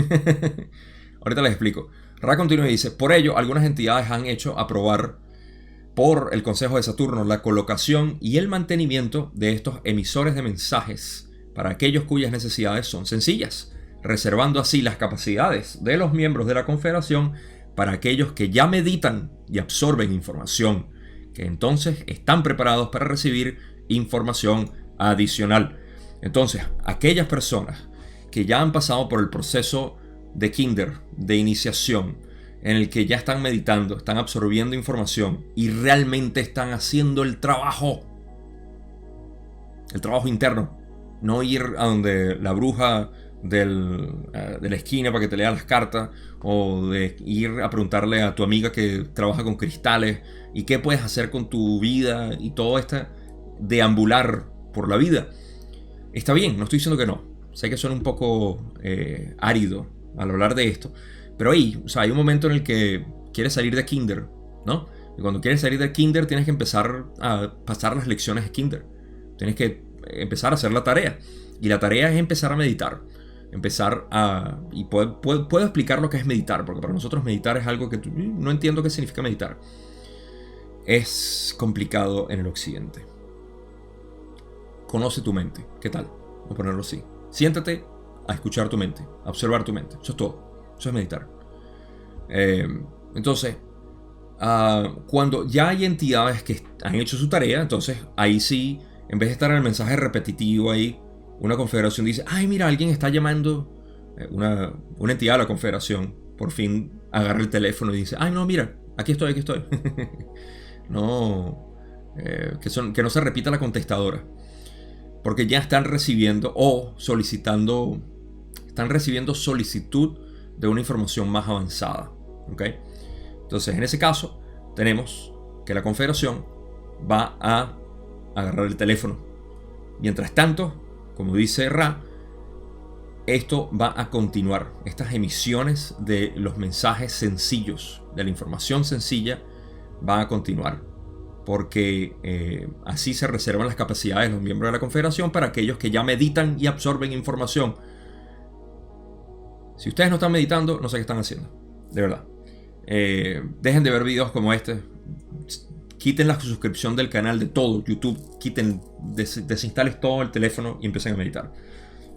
Ahorita les explico. Ra continúa y dice, por ello, algunas entidades han hecho aprobar por el Consejo de Saturno la colocación y el mantenimiento de estos emisores de mensajes para aquellos cuyas necesidades son sencillas, reservando así las capacidades de los miembros de la Confederación para aquellos que ya meditan y absorben información, que entonces están preparados para recibir información adicional. Entonces, aquellas personas que ya han pasado por el proceso de Kinder, de iniciación, en el que ya están meditando, están absorbiendo información y realmente están haciendo el trabajo interno, no ir a donde la bruja de la esquina para que te lea las cartas, o de ir a preguntarle a tu amiga que trabaja con cristales y qué puedes hacer con tu vida y todo este deambular por la vida. Está bien, no estoy diciendo que no. Sé que suena un poco árido al hablar de esto, pero ahí, o sea, hay un momento en el que quieres salir de Kinder, ¿no? Y cuando quieres salir de Kinder tienes que empezar a pasar las lecciones de Kinder. Tienes que empezar a hacer la tarea. Y la tarea es empezar a meditar. Y puedo explicar lo que es meditar, porque para nosotros meditar es algo que no entiendo qué significa meditar. Es complicado en el occidente. Conoce tu mente. ¿Qué tal? Voy a ponerlo así. Siéntate a escuchar tu mente, a observar tu mente. Eso es todo. Eso es meditar. Entonces, cuando ya hay entidades que han hecho su tarea, entonces ahí sí, en vez de estar en el mensaje repetitivo ahí, una confederación dice, ay, mira, alguien está llamando, una entidad de la confederación por fin agarra el teléfono y dice, ay, no, mira, aquí estoy. No, que no se repita la contestadora, porque ya están recibiendo están recibiendo solicitud de una información más avanzada. ¿Okay? Entonces, en ese caso, tenemos que la confederación va a agarrar el teléfono. Mientras tanto, como dice Ra, esto va a continuar. Estas emisiones de los mensajes sencillos, de la información sencilla, va a continuar. Porque así se reservan las capacidades de los miembros de la confederación para aquellos que ya meditan y absorben información. Si ustedes no están meditando, no sé qué están haciendo. De verdad. Dejen de ver videos como este. Quiten la suscripción del canal de todo YouTube. Desinstales todo el teléfono y empiecen a meditar.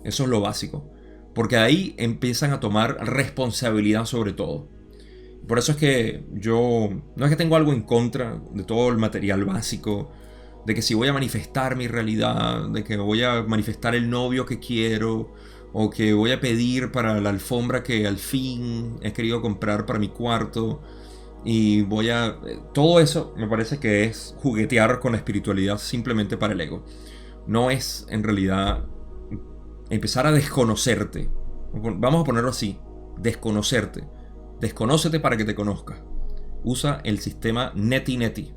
Eso es lo básico. Porque ahí empiezan a tomar responsabilidad sobre todo. Por eso es que yo no es que tengo algo en contra de todo el material básico. De que si voy a manifestar mi realidad. De que voy a manifestar el novio que quiero. O que voy a pedir para la alfombra que al fin he querido comprar para mi cuarto. Y todo eso me parece que es juguetear con la espiritualidad simplemente para el ego. No es en realidad empezar a desconocerte. Vamos a ponerlo así. Desconocerte. Desconócete para que te conozcas. Usa el sistema Neti Neti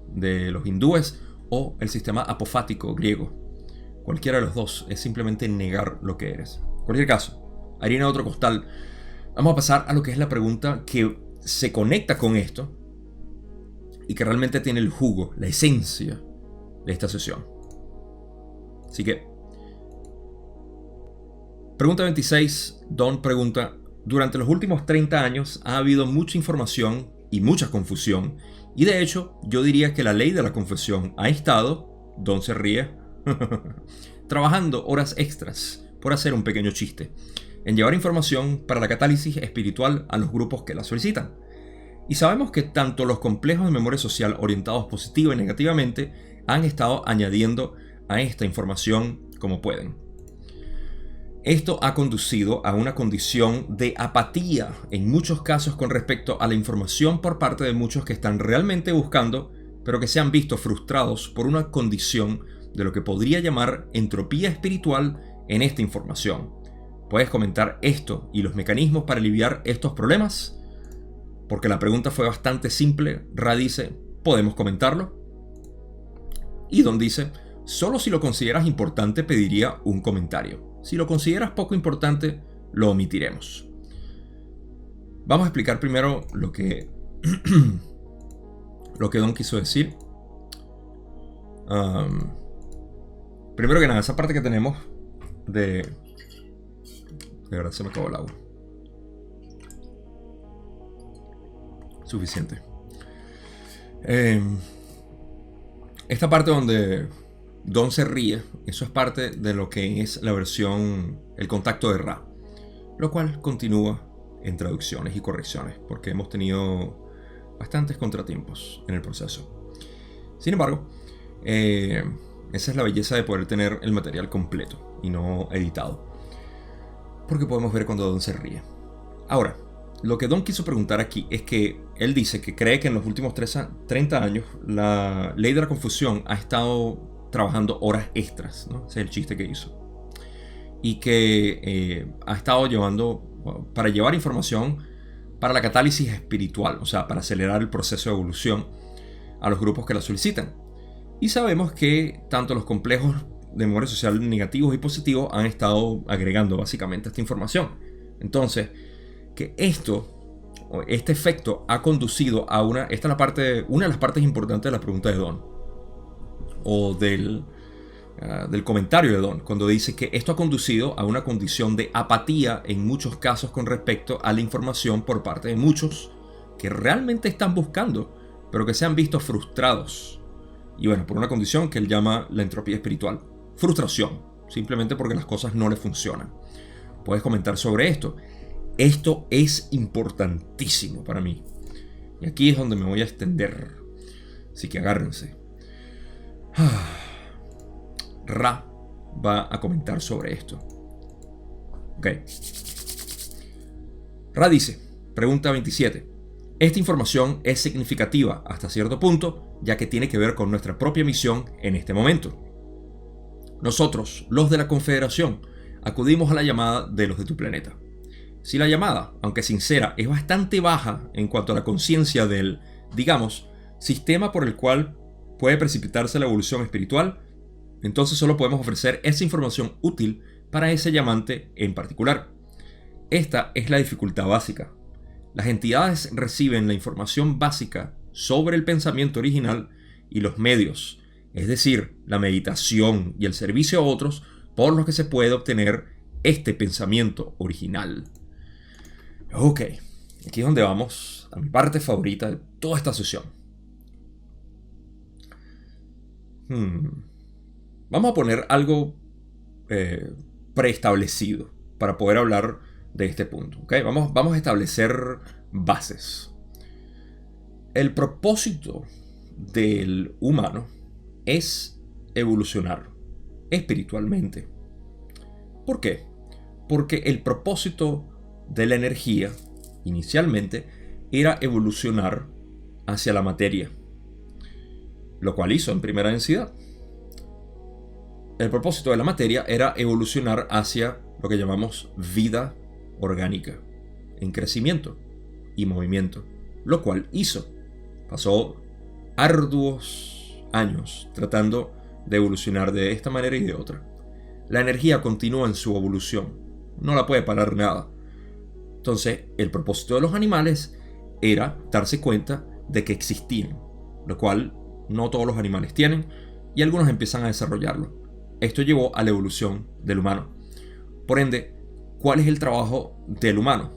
de los hindúes o el sistema apofático griego. Cualquiera de los dos es simplemente negar lo que eres. En cualquier caso, harina de otro costal. Vamos a pasar a lo que es la pregunta que se conecta con esto y que realmente tiene el jugo, la esencia de esta sesión. Así que, pregunta 26, Don pregunta, durante los últimos 30 años ha habido mucha información y mucha confusión, y de hecho yo diría que la ley de la confusión ha estado, Don se ríe, trabajando horas extras por hacer un pequeño chiste, en llevar información para la catálisis espiritual a los grupos que la solicitan. Y sabemos que tanto los complejos de memoria social orientados positiva y negativamente han estado añadiendo a esta información como pueden. Esto ha conducido a una condición de apatía en muchos casos con respecto a la información por parte de muchos que están realmente buscando, pero que se han visto frustrados por una condición de lo que podría llamar entropía espiritual en esta información. ¿Puedes comentar esto y los mecanismos para aliviar estos problemas? Porque la pregunta fue bastante simple. Ra dice, ¿podemos comentarlo? Y Don dice, solo si lo consideras importante pediría un comentario. Si lo consideras poco importante, lo omitiremos. Vamos a explicar primero lo que Don quiso decir. Primero que nada, esa parte que tenemos de verdad se me acabó el agua. Suficiente. Esta parte donde Don se ríe, eso es parte de lo que es la versión, el contacto de Ra, lo cual continúa en traducciones y correcciones, porque hemos tenido bastantes contratiempos en el proceso. Sin embargo, esa es la belleza de poder tener el material completo y no editado, porque podemos ver cuando Don se ríe. Ahora, lo que Don quiso preguntar aquí es que él dice que cree que en los últimos 30 años la ley de la confusión ha estado trabajando horas extras, ¿no? Ese es el chiste que hizo. Y que ha estado para llevar información para la catálisis espiritual, o sea, para acelerar el proceso de evolución a los grupos que la solicitan. Y sabemos que tanto los complejos de memoria social negativos y positivos han estado agregando básicamente esta información. Entonces, que este efecto ha conducido a una de las partes importantes de la pregunta de Don, o del comentario de Don, cuando dice que esto ha conducido a una condición de apatía en muchos casos con respecto a la información por parte de muchos que realmente están buscando, pero que se han visto frustrados. Y bueno, por una condición que él llama la entropía espiritual. Frustración, simplemente porque las cosas no le funcionan. Puedes comentar sobre esto. Esto es importantísimo para mí. Y aquí es donde me voy a extender. Así que agárrense. Ra va a comentar sobre esto. Ok. Ra dice, pregunta 27. Esta información es significativa hasta cierto punto, ya que tiene que ver con nuestra propia misión en este momento. Nosotros, los de la Confederación, acudimos a la llamada de los de tu planeta. Si la llamada, aunque sincera, es bastante baja en cuanto a la conciencia del, digamos, sistema por el cual puede precipitarse la evolución espiritual, entonces solo podemos ofrecer esa información útil para ese llamante en particular. Esta es la dificultad básica. Las entidades reciben la información básica sobre el pensamiento original y los medios, es decir, la meditación y el servicio a otros por los que se puede obtener este pensamiento original. Ok, aquí es donde vamos a mi parte favorita de toda esta sesión. Vamos a poner algo preestablecido para poder hablar de este punto. ¿Okay? Vamos a establecer bases. El propósito del humano es evolucionar espiritualmente. ¿Por qué? Porque el propósito de la energía inicialmente era evolucionar hacia la materia, lo cual hizo en primera densidad. El propósito de la materia era evolucionar hacia lo que llamamos vida orgánica, en crecimiento y movimiento, lo cual hizo. Pasó arduos años tratando de evolucionar de esta manera y de otra. La energía continúa en su evolución, no la puede parar nada. Entonces, el propósito de los animales era darse cuenta de que existían, lo cual no todos los animales tienen, y algunos empiezan a desarrollarlo. Esto llevó a la evolución del humano. Por ende, ¿cuál es el trabajo del humano?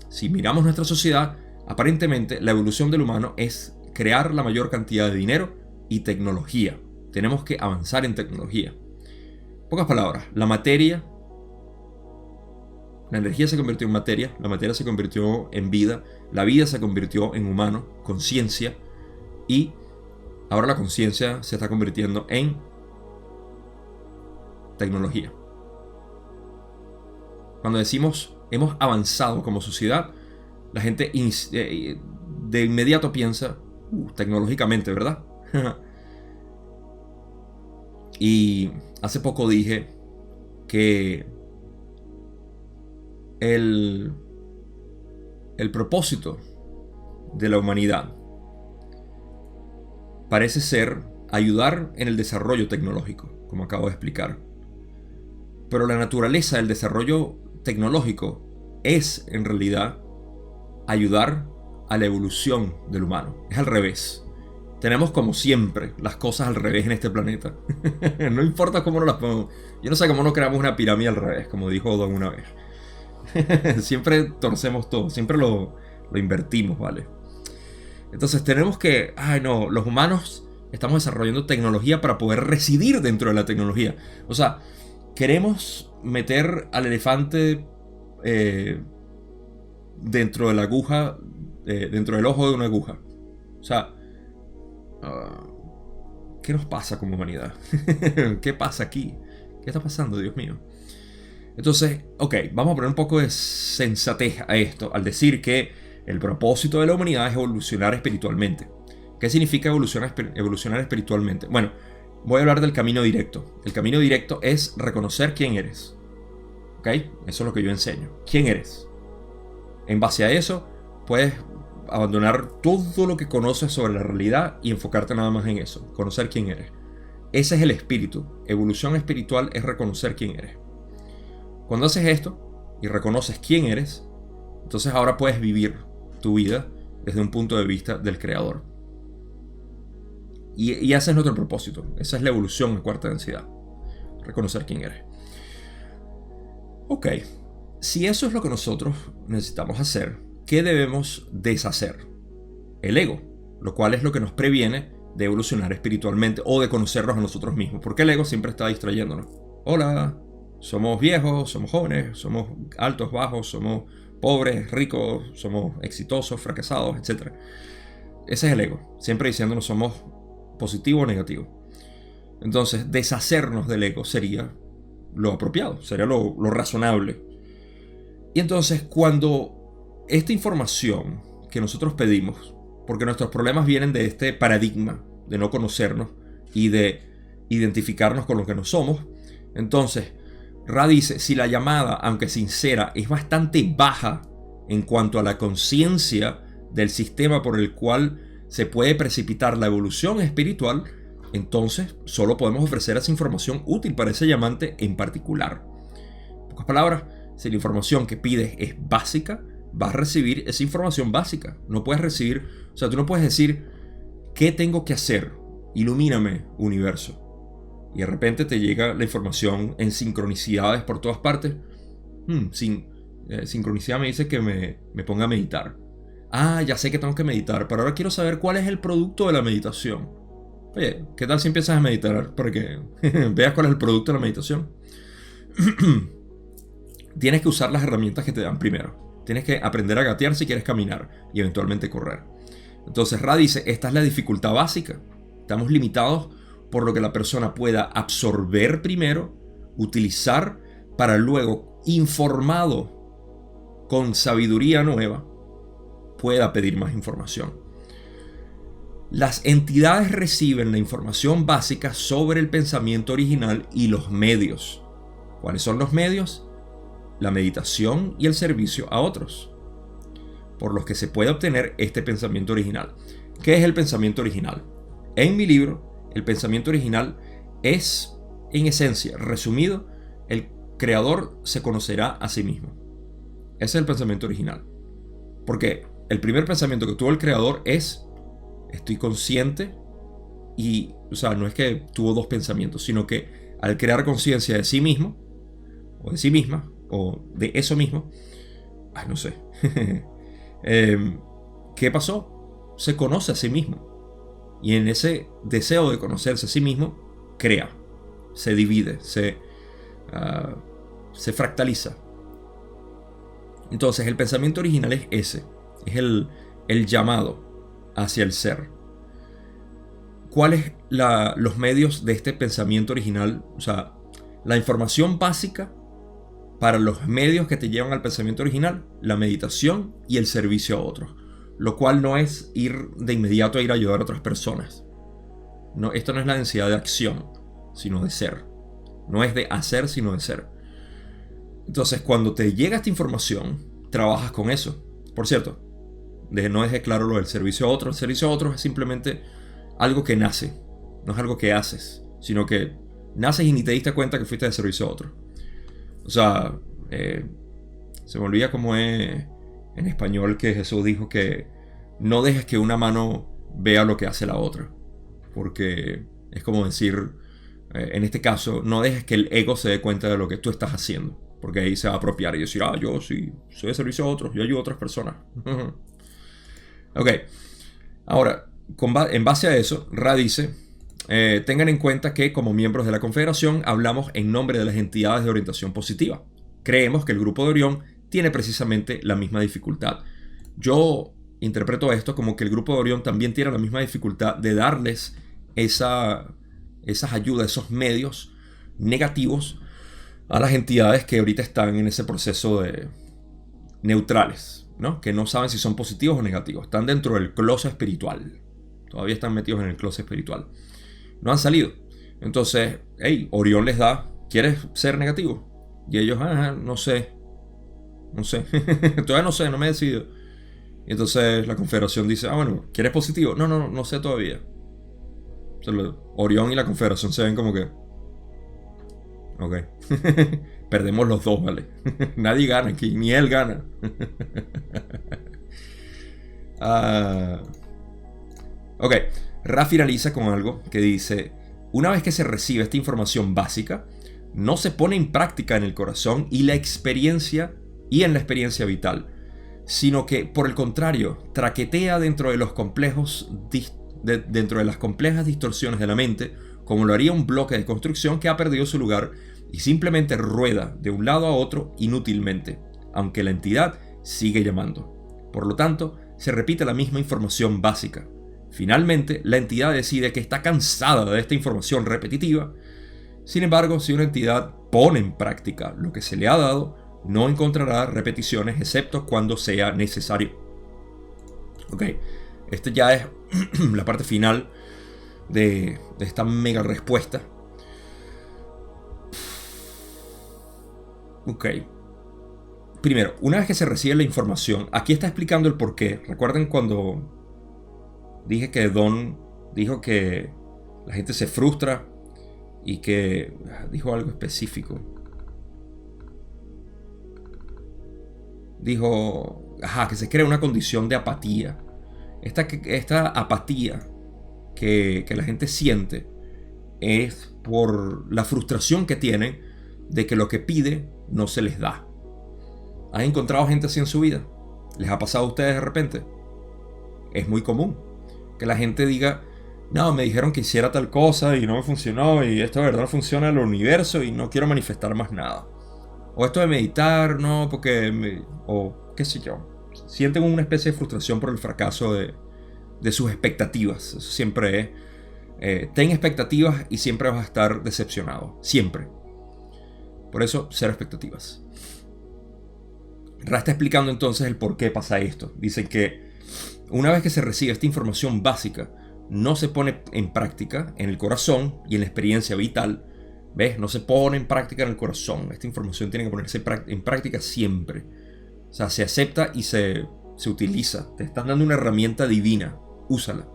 Si miramos nuestra sociedad, aparentemente la evolución del humano es crear la mayor cantidad de dinero y tecnología. Tenemos que avanzar en tecnología. En pocas palabras, la energía se convirtió en materia, la materia se convirtió en vida, la vida se convirtió en humano, conciencia, y ahora la conciencia se está convirtiendo en tecnología. Cuando decimos hemos avanzado como sociedad, la gente de inmediato piensa tecnológicamente, ¿verdad? Y hace poco dije que el propósito de la humanidad parece ser ayudar en el desarrollo tecnológico, como acabo de explicar. Pero la naturaleza del desarrollo tecnológico es, en realidad, ayudar a la evolución del humano. Es al revés. Tenemos como siempre las cosas al revés en este planeta. No importa cómo nos las ponemos. Yo no sé cómo no creamos una pirámide al revés, como dijo Don una vez. Siempre torcemos todo, siempre lo invertimos, ¿vale? Entonces tenemos que, ay no, los humanos estamos desarrollando tecnología para poder residir dentro de la tecnología. O sea, queremos meter al elefante dentro de la aguja, dentro del ojo de una aguja. O sea, ¿qué nos pasa como humanidad? ¿Qué pasa aquí? ¿Qué está pasando, Dios mío? Entonces, ok, vamos a poner un poco de sensatez a esto al decir que el propósito de la humanidad es evolucionar espiritualmente. ¿Qué significa evolucionar espiritualmente? Bueno, voy a hablar del camino directo. El camino directo es reconocer quién eres. ¿Ok? Eso es lo que yo enseño. ¿Quién eres? En base a eso, puedes abandonar todo lo que conoces sobre la realidad y enfocarte nada más en eso. Conocer quién eres. Ese es el espíritu. Evolución espiritual es reconocer quién eres. Cuando haces esto y reconoces quién eres, entonces ahora puedes vivir tu vida desde un punto de vista del creador. Y ese es nuestro propósito. Esa es la evolución en cuarta densidad. Reconocer quién eres. Ok, si eso es lo que nosotros necesitamos hacer, ¿qué debemos deshacer? El ego, lo cual es lo que nos previene de evolucionar espiritualmente o de conocernos a nosotros mismos. Porque el ego siempre está distrayéndonos. Hola, somos viejos, somos jóvenes, somos altos, bajos, somos pobres, ricos, somos exitosos, fracasados, etc. Ese es el ego, siempre diciéndonos somos positivo o negativo. Entonces, deshacernos del ego sería lo apropiado, sería lo razonable. Y entonces, cuando esta información que nosotros pedimos, porque nuestros problemas vienen de este paradigma de no conocernos y de identificarnos con lo que no somos, entonces Ra dice, si la llamada, aunque sincera, es bastante baja en cuanto a la conciencia del sistema por el cual se puede precipitar la evolución espiritual, entonces solo podemos ofrecer esa información útil para ese llamante en particular. En pocas palabras, si la información que pides es básica, vas a recibir esa información básica. No puedes recibir, o sea, tú no puedes decir, ¿qué tengo que hacer? Ilumíname, universo. Y de repente te llega la información en sincronicidades por todas partes. Sincronicidad me dice que me ponga a meditar. Ah, ya sé que tengo que meditar, pero ahora quiero saber cuál es el producto de la meditación. Oye, ¿qué tal si empiezas a meditar para que veas cuál es el producto de la meditación? Tienes que usar las herramientas que te dan primero. Tienes que aprender a gatear si quieres caminar y eventualmente correr. Entonces Ra dice, esta es la dificultad básica. Estamos limitados por lo que la persona pueda absorber primero, utilizar, para luego, informado con sabiduría nueva, pueda pedir más información. Las entidades reciben la información básica sobre el pensamiento original y los medios. ¿Cuáles son los medios? La meditación y el servicio a otros, por los que se puede obtener este pensamiento original. ¿Qué es el pensamiento original? En mi libro, el pensamiento original es, en esencia, resumido, el creador se conocerá a sí mismo. Ese es el pensamiento original. Porque el primer pensamiento que tuvo el creador es, estoy consciente, y, o sea, no es que tuvo dos pensamientos, sino que al crear conciencia de sí mismo, o de sí misma, o de eso mismo, no sé, ¿qué pasó? Se conoce a sí mismo. Y en ese deseo de conocerse a sí mismo, crea, se divide, se fractaliza. Entonces el pensamiento original es ese, es el llamado hacia el ser. ¿Cuáles los medios de este pensamiento original? O sea, la información básica para los medios que te llevan al pensamiento original, la meditación y el servicio a otros. Lo cual no es ir de inmediato a ir a ayudar a otras personas. No, esto no es la densidad de acción, sino de ser. No es de hacer, sino de ser. Entonces, cuando te llega esta información, trabajas con eso. Por cierto, no dejé claro lo del servicio a otros. El servicio a otros es simplemente algo que nace. No es algo que haces, sino que naces y ni te diste cuenta que fuiste de servicio a otros. O sea, se me olvida cómo es en español que Jesús dijo que no dejes que una mano vea lo que hace la otra. Porque es como decir, en este caso, no dejes que el ego se dé cuenta de lo que tú estás haciendo. Porque ahí se va a apropiar y decir, yo sí, soy de servicio a otros, yo ayudo a otras personas. Ok, ahora, en base a eso, Ra dice, tengan en cuenta que como miembros de la Confederación hablamos en nombre de las entidades de orientación positiva. Creemos que el grupo de Orión tiene precisamente la misma dificultad. Yo interpreto esto como que el grupo de Orión también tiene la misma dificultad de darles esas ayudas, esos medios negativos a las entidades que ahorita están en ese proceso de neutrales, ¿no? Que no saben si son positivos o negativos. Están dentro del closet espiritual. Todavía están metidos en el closet espiritual. No han salido. Entonces, Orión les da, ¿quieres ser negativo? Y ellos, no sé. Todavía no sé, no me he decidido. Y entonces la Confederación dice, bueno, ¿quieres positivo? No sé todavía. Orión y la Confederación se ven como que, ok, perdemos los dos, ¿vale? Nadie gana aquí, ni él gana. Ok, Ra finaliza con algo que dice, una vez que se recibe esta información básica, no se pone en práctica en el corazón y en la experiencia vital, sino que, por el contrario, traquetea dentro de las complejas distorsiones de la mente, como lo haría un bloque de construcción que ha perdido su lugar y simplemente rueda de un lado a otro inútilmente, aunque la entidad sigue llamando. Por lo tanto, se repite la misma información básica. Finalmente, la entidad decide que está cansada de esta información repetitiva. Sin embargo, si una entidad pone en práctica lo que se le ha dado, no encontrará repeticiones excepto cuando sea necesario. Ok, esta ya es la parte final de esta mega respuesta. Ok. Primero, una vez que se recibe la información, aquí está explicando el porqué. Recuerden cuando dije que Don dijo que la gente se frustra y que dijo algo específico. Dijo, que se crea una condición de apatía. Esta apatía que la gente siente es por la frustración que tienen de que lo que pide no se les da. ¿Han encontrado gente así en su vida? ¿Les ha pasado a ustedes de repente? Es muy común que la gente diga, no, me dijeron que hiciera tal cosa y no me funcionó, y esto de verdad no funciona en el universo y no quiero manifestar más nada. O esto de meditar, no, porque o qué sé yo. Sienten una especie de frustración por el fracaso de sus expectativas. Eso siempre es. Ten expectativas y siempre vas a estar decepcionado. Siempre. Por eso, cero expectativas. Ra está explicando entonces el por qué pasa esto. Dicen que una vez que se recibe esta información básica, no se pone en práctica en el corazón y en la experiencia vital. ¿Ves? No se pone en práctica en el corazón. Esta información tiene que ponerse en práctica siempre. O sea, se acepta y se utiliza. Te están dando una herramienta divina. Úsala.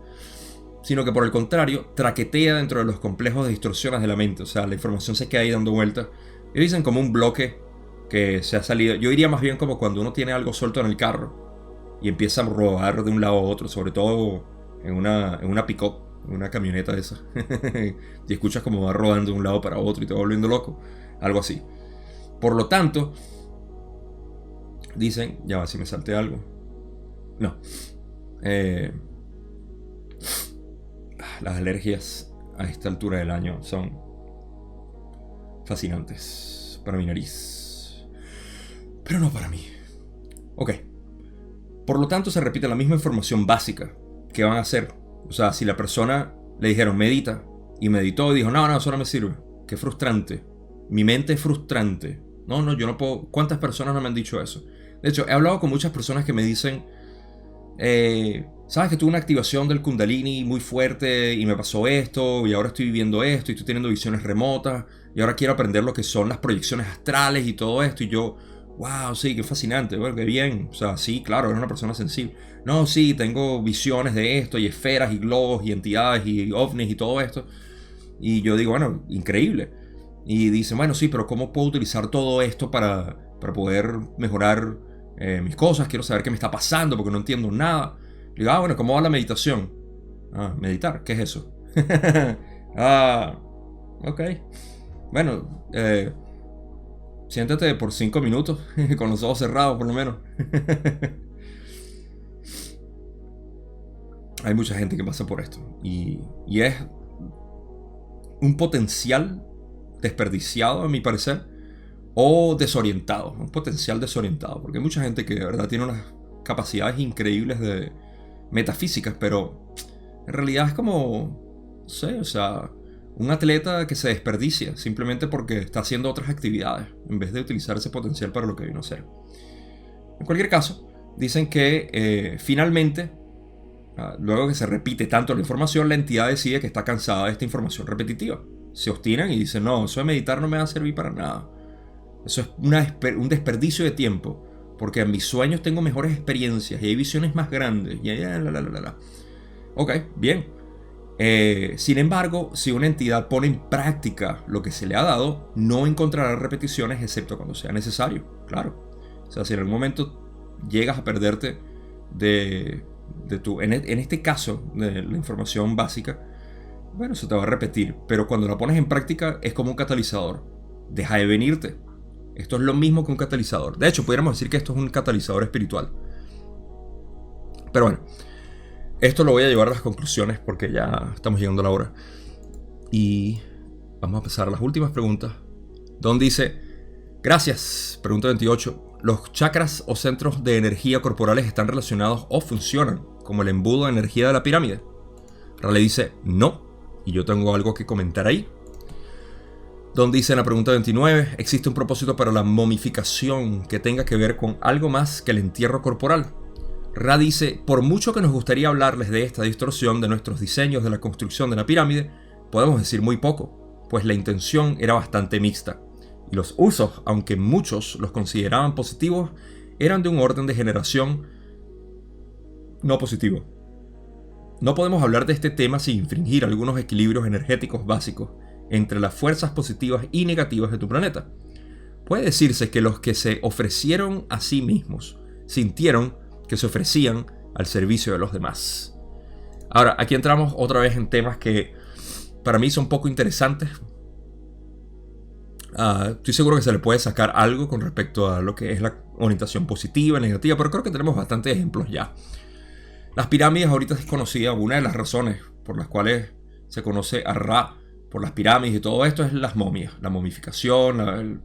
Sino que por el contrario, traquetea dentro de los complejos de distorsiones de la mente. O sea, la información se queda ahí dando vueltas. Ellos dicen como un bloque que se ha salido. Yo diría más bien como cuando uno tiene algo suelto en el carro y empieza a rodar de un lado a otro, sobre todo en una pick-up, en una camioneta de esas. Y escuchas como va rodando de un lado para otro y te va volviendo loco. Algo así. Por lo tanto, dicen, ya va, si me salté algo. No. Las alergias a esta altura del año son fascinantes para mi nariz, pero no para mí. Ok. Por lo tanto, se repite la misma información básica que van a hacer. O sea, si la persona le dijeron medita y meditó y dijo, no, eso no me sirve. Qué frustrante. Mi mente es frustrante. No, yo no puedo. ¿Cuántas personas no me han dicho eso? De hecho, he hablado con muchas personas que me dicen, sabes que tuve una activación del Kundalini muy fuerte y me pasó esto y ahora estoy viviendo esto y estoy teniendo visiones remotas y ahora quiero aprender lo que son las proyecciones astrales y todo esto. Y yo, wow, sí, qué fascinante, bueno, qué bien. O sea, sí, claro, eres una persona sensible. No, sí, tengo visiones de esto y esferas y globos y entidades y ovnis y todo esto. Y yo digo, bueno, increíble. Y dicen, bueno, sí, pero ¿cómo puedo utilizar todo esto para poder mejorar mis cosas, quiero saber qué me está pasando porque no entiendo nada. Le digo, bueno, ¿cómo va la meditación? Meditar, ¿qué es eso? Ok. Bueno, siéntate por 5 minutos, con los ojos cerrados por lo menos. Hay mucha gente que pasa por esto. Y es un potencial desperdiciado, a mi parecer, o desorientado. Un potencial desorientado. Porque hay mucha gente que de verdad tiene unas capacidades increíbles de metafísicas, pero en realidad es como, no sé, o sea, un atleta que se desperdicia simplemente porque está haciendo otras actividades en vez de utilizar ese potencial para lo que vino a ser. En cualquier caso, dicen que finalmente, luego que se repite tanto la información, la entidad decide que está cansada de esta información repetitiva. Se obstinan y dicen, no, eso de meditar no me va a servir para nada. Eso es un desperdicio de tiempo, porque en mis sueños tengo mejores experiencias y hay visiones más grandes. Ok, bien. Sin embargo, si una entidad pone en práctica lo que se le ha dado, no encontrará repeticiones excepto cuando sea necesario. Claro. O sea, si en algún momento llegas a perderte de tu, en este caso, de la información básica, bueno, se te va a repetir. Pero cuando la pones en práctica es como un catalizador. Deja de venirte. Esto es lo mismo que un catalizador. De hecho, podríamos decir que esto es un catalizador espiritual. Pero bueno, esto lo voy a llevar a las conclusiones porque ya estamos llegando a la hora. Y vamos a pasar a las últimas preguntas. Don dice, gracias. Pregunta 28. ¿Los chakras o centros de energía corporales están relacionados o funcionan como el embudo de energía de la pirámide? Raleigh dice, no. Y yo tengo algo que comentar ahí. Don dice en la pregunta 29, ¿existe un propósito para la momificación que tenga que ver con algo más que el entierro corporal? Ra dice, por mucho que nos gustaría hablarles de esta distorsión de nuestros diseños de la construcción de la pirámide, podemos decir muy poco, pues la intención era bastante mixta, y los usos, aunque muchos los consideraban positivos, eran de un orden de generación no positivo. No podemos hablar de este tema sin infringir algunos equilibrios energéticos básicos entre las fuerzas positivas y negativas de tu planeta. Puede decirse que los que se ofrecieron a sí mismos sintieron que se ofrecían al servicio de los demás. Ahora, aquí entramos otra vez en temas que para mí son poco interesantes. Estoy seguro que se le puede sacar algo con respecto a lo que es la orientación positiva y negativa, pero creo que tenemos bastantes ejemplos ya. Las pirámides ahorita es conocida, una de las razones por las cuales se conoce a Ra por las pirámides y todo esto es las momias, la momificación.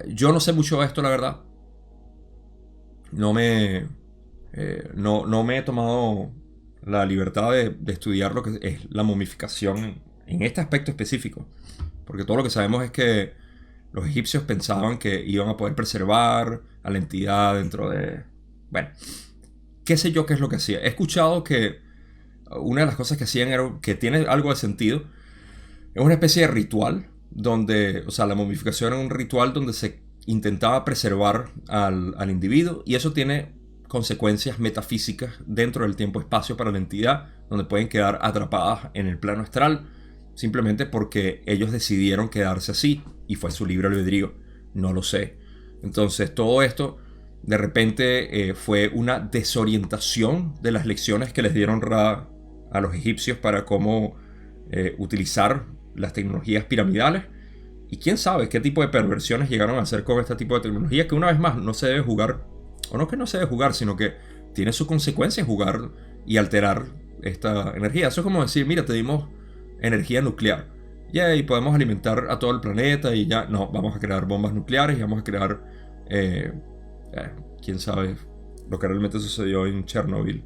Yo no sé mucho de esto, la verdad. No me he tomado la libertad de estudiar lo que es la momificación en este aspecto específico. Porque todo lo que sabemos es que los egipcios pensaban que iban a poder preservar a la entidad dentro de... Bueno, qué sé yo qué es lo que hacía. He escuchado que una de las cosas que hacían era, que tiene algo de sentido, es una especie de ritual donde, o sea, la momificación era un ritual donde se intentaba preservar al individuo, y eso tiene consecuencias metafísicas dentro del tiempo-espacio para la entidad, donde pueden quedar atrapadas en el plano astral simplemente porque ellos decidieron quedarse así y fue su libre albedrío. No lo sé. Entonces todo esto de repente fue una desorientación de las lecciones que les dieron Ra a los egipcios para cómo utilizar las tecnologías piramidales. Y quién sabe qué tipo de perversiones llegaron a hacer con este tipo de tecnología, que una vez más no se debe jugar, o no que no se debe jugar, sino que tiene su consecuencia jugar y alterar esta energía. Eso es como decir, mira, te dimos energía nuclear, y podemos alimentar a todo el planeta y ya, no, vamos a crear bombas nucleares y vamos a crear, quién sabe lo que realmente sucedió en Chernobyl,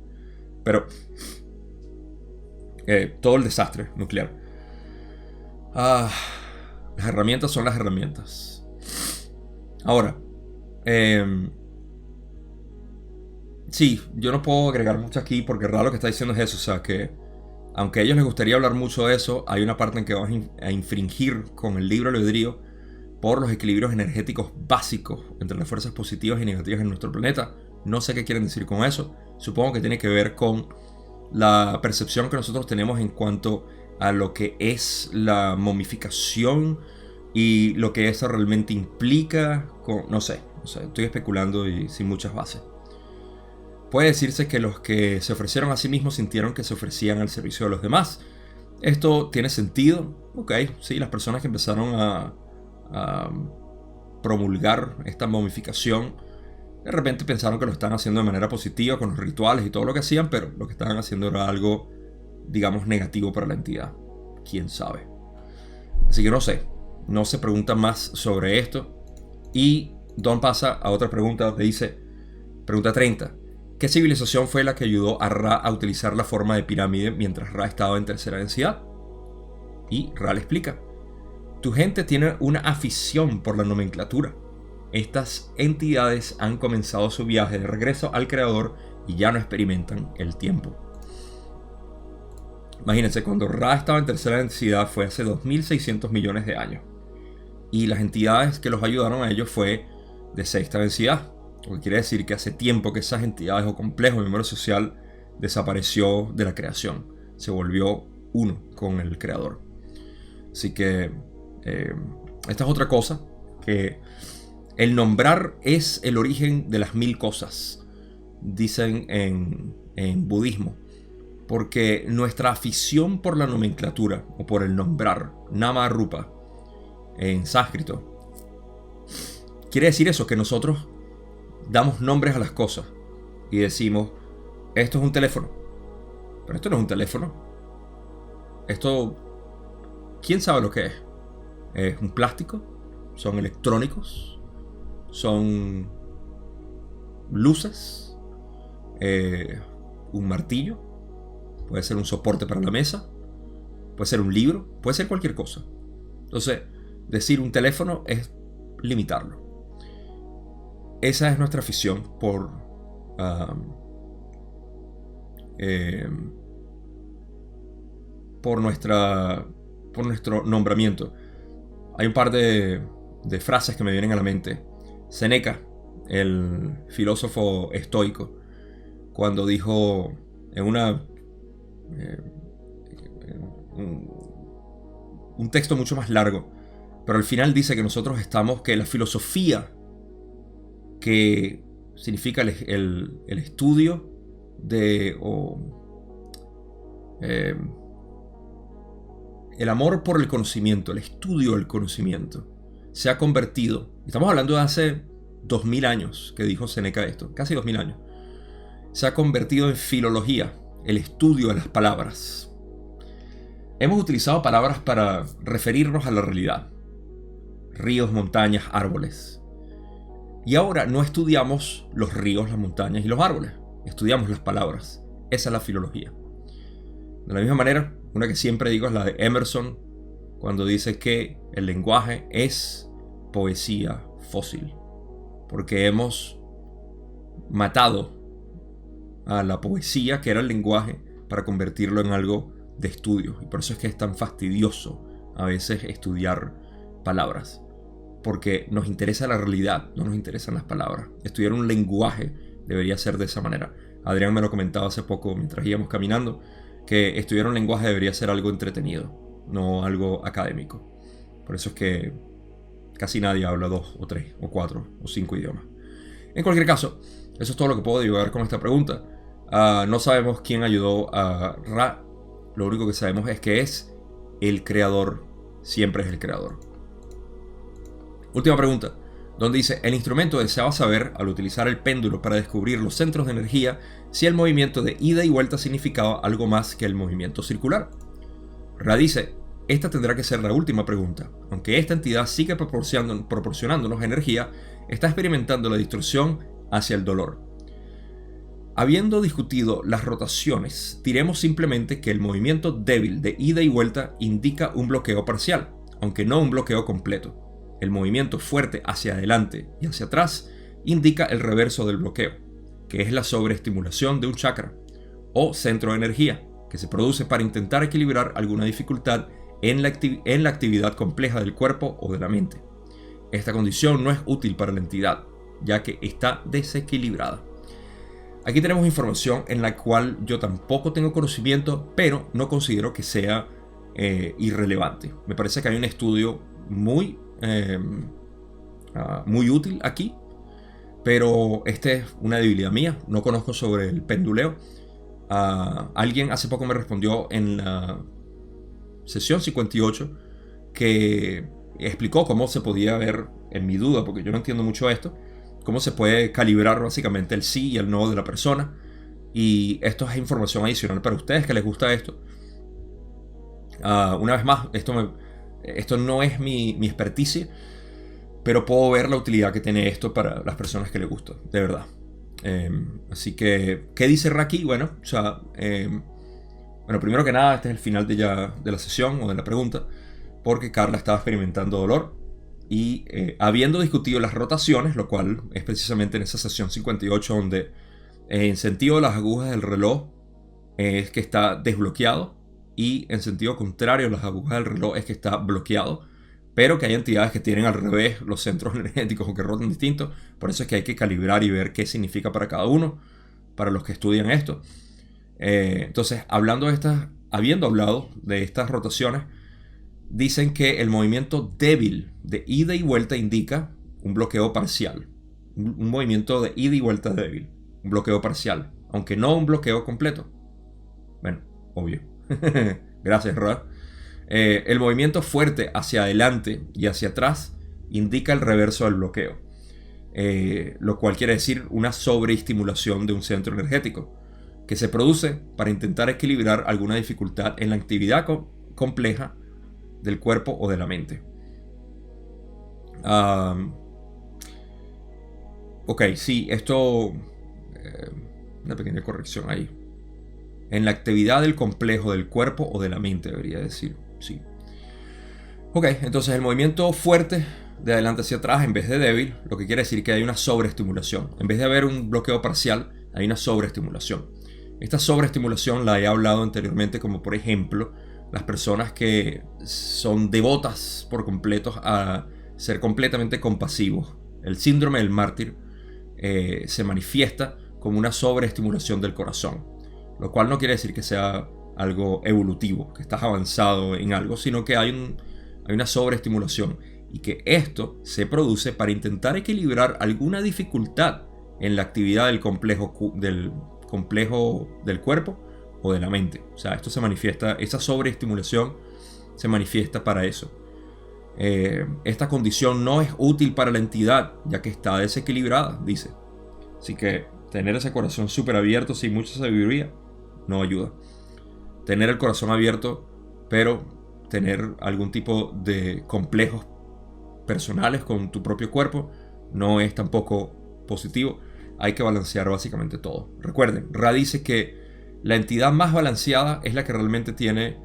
pero todo el desastre nuclear. Las herramientas son las herramientas. Ahora, sí, yo no puedo agregar mucho aquí porque Ra lo que está diciendo es eso, o sea que aunque a ellos les gustaría hablar mucho de eso, hay una parte en que van a infringir con el libre albedrío por los equilibrios energéticos básicos entre las fuerzas positivas y negativas en nuestro planeta. No sé qué quieren decir con eso. Supongo que tiene que ver con la percepción que nosotros tenemos en cuanto a lo que es la momificación y lo que eso realmente implica. No sé, O sea, estoy especulando y sin muchas bases. Puede decirse que los que se ofrecieron a sí mismos sintieron que se ofrecían al servicio de los demás. Esto tiene sentido. Ok, sí, las personas que empezaron a promulgar esta momificación, de repente pensaron que lo estaban haciendo de manera positiva con los rituales y todo lo que hacían, pero lo que estaban haciendo era algo, digamos, negativo para la entidad. ¿Quién sabe? Así que no sé. No se pregunta más sobre esto. Y Don pasa a otra pregunta donde dice, pregunta 30. ¿Qué civilización fue la que ayudó a Ra a utilizar la forma de pirámide mientras Ra estaba en tercera densidad? Y Ra le explica. Tu gente tiene una afición por la nomenclatura. Estas entidades han comenzado su viaje de regreso al creador y ya no experimentan el tiempo. Imagínense, cuando Ra estaba en tercera densidad fue hace 2600 millones de años. Y las entidades que los ayudaron a ellos fue de sexta densidad. Lo que quiere decir que hace tiempo que esas entidades o complejos de memoria social desapareció de la creación. Se volvió uno con el creador. Así que esta es otra cosa, que el nombrar es el origen de las 1000 cosas, dicen en budismo. Porque nuestra afición por la nomenclatura o por el nombrar, nama rupa, en sánscrito, quiere decir eso, que nosotros damos nombres a las cosas y decimos, esto es un teléfono, pero esto no es un teléfono. Esto, ¿quién sabe lo que es? ¿Es un plástico? ¿Son electrónicos? ¿Son luces? ¿Un martillo? Puede ser un soporte para la mesa, puede ser un libro, puede ser cualquier cosa. Entonces, decir un teléfono es limitarlo. Esa es nuestra afición por nuestro nombramiento. Hay un par de frases que me vienen a la mente. Séneca, el filósofo estoico, cuando dijo en un texto mucho más largo, pero al final dice que nosotros estamos, que la filosofía, que significa el estudio de el amor por el conocimiento, el estudio del conocimiento, se ha convertido, estamos hablando de hace 2000 años que dijo Séneca esto, casi 2000 años, se ha convertido en filología, el estudio de las palabras. Hemos utilizado palabras para referirnos a la realidad. Ríos, montañas, árboles. Y ahora no estudiamos los ríos, las montañas y los árboles. Estudiamos las palabras. Esa es la filología. De la misma manera, una que siempre digo es la de Emerson, cuando dice que el lenguaje es poesía fósil. Porque hemos matado a la poesía, que era el lenguaje, para convertirlo en algo de estudio. Y por eso es que es tan fastidioso a veces estudiar palabras, porque nos interesa la realidad, no nos interesan las palabras. Estudiar un lenguaje debería ser de esa manera. Adrián me lo comentaba hace poco mientras íbamos caminando, que estudiar un lenguaje debería ser algo entretenido, no algo académico. Por eso es que casi nadie habla 2 o 3 o 4 o 5 idiomas. En cualquier caso, eso es todo lo que puedo divulgar con esta pregunta. No sabemos quién ayudó a Ra. Lo único que sabemos es que es el creador. Siempre es el creador. Última pregunta, donde dice: el instrumento deseaba saber, al utilizar el péndulo para descubrir los centros de energía, si el movimiento de ida y vuelta significaba algo más que el movimiento circular. Ra dice: esta tendrá que ser la última pregunta. Aunque esta entidad sigue proporcionándonos energía, está experimentando la distorsión hacia el dolor. Habiendo discutido las rotaciones, diremos simplemente que el movimiento débil de ida y vuelta indica un bloqueo parcial, aunque no un bloqueo completo. El movimiento fuerte hacia adelante y hacia atrás indica el reverso del bloqueo, que es la sobreestimulación de un chakra o centro de energía, que se produce para intentar equilibrar alguna dificultad en la actividad compleja del cuerpo o de la mente. Esta condición no es útil para la entidad, ya que está desequilibrada. Aquí tenemos información en la cual yo tampoco tengo conocimiento, pero no considero que sea irrelevante. Me parece que hay un estudio muy útil aquí, pero esta es una debilidad mía. No conozco sobre el penduleo. Alguien hace poco me respondió en la sesión 58 que explicó cómo se podía ver, en mi duda, porque yo no entiendo mucho esto, cómo se puede calibrar básicamente el sí y el no de la persona. Y esto es información adicional para ustedes que les gusta esto. Una vez más, esto no es mi experticia, pero puedo ver la utilidad que tiene esto para las personas que les gusta, de verdad. Así que, ¿qué dice Raki? Bueno, primero que nada, este es el final de la sesión o de la pregunta, porque Carla estaba experimentando dolor y habiendo discutido las rotaciones, lo cual es precisamente en esa sesión 58 donde en sentido de las agujas del reloj es que está desbloqueado y en sentido contrario las agujas del reloj es que está bloqueado, pero que hay entidades que tienen al revés los centros energéticos o que rotan distintos. Por eso es que hay que calibrar y ver qué significa para cada uno, para los que estudian esto. Entonces, habiendo hablado de estas rotaciones, dicen que el movimiento débil de ida y vuelta indica un bloqueo parcial. Un movimiento de ida y vuelta débil, un bloqueo parcial, aunque no un bloqueo completo. Bueno, obvio. Gracias, Ra. El movimiento fuerte hacia adelante y hacia atrás indica el reverso del bloqueo, lo cual quiere decir una sobreestimulación de un centro energético que se produce para intentar equilibrar alguna dificultad en la actividad compleja del cuerpo o de la mente. Ok, sí, esto... una pequeña corrección ahí. En la actividad del complejo del cuerpo o de la mente, debería decir. Sí. Ok, entonces el movimiento fuerte de adelante hacia atrás en vez de débil, lo que quiere decir que hay una sobreestimulación. En vez de haber un bloqueo parcial, hay una sobreestimulación. Esta sobreestimulación la he hablado anteriormente, como por ejemplo las personas que son devotas por completo a ser completamente compasivos. El síndrome del mártir se manifiesta como una sobreestimulación del corazón, lo cual no quiere decir que sea algo evolutivo, que estás avanzado en algo, sino que hay una sobreestimulación y que esto se produce para intentar equilibrar alguna dificultad en la actividad del complejo del cuerpo o de la mente. O sea, esto se manifiesta, esa sobreestimulación se manifiesta para eso. Esta condición no es útil para la entidad, ya que está desequilibrada, dice. Así que tener ese corazón súper abierto sin mucha sabiduría no ayuda. Tener el corazón abierto, pero tener algún tipo de complejos personales con tu propio cuerpo no es tampoco positivo. Hay que balancear básicamente todo. Recuerden, Ra dice que la entidad más balanceada es la que realmente tiene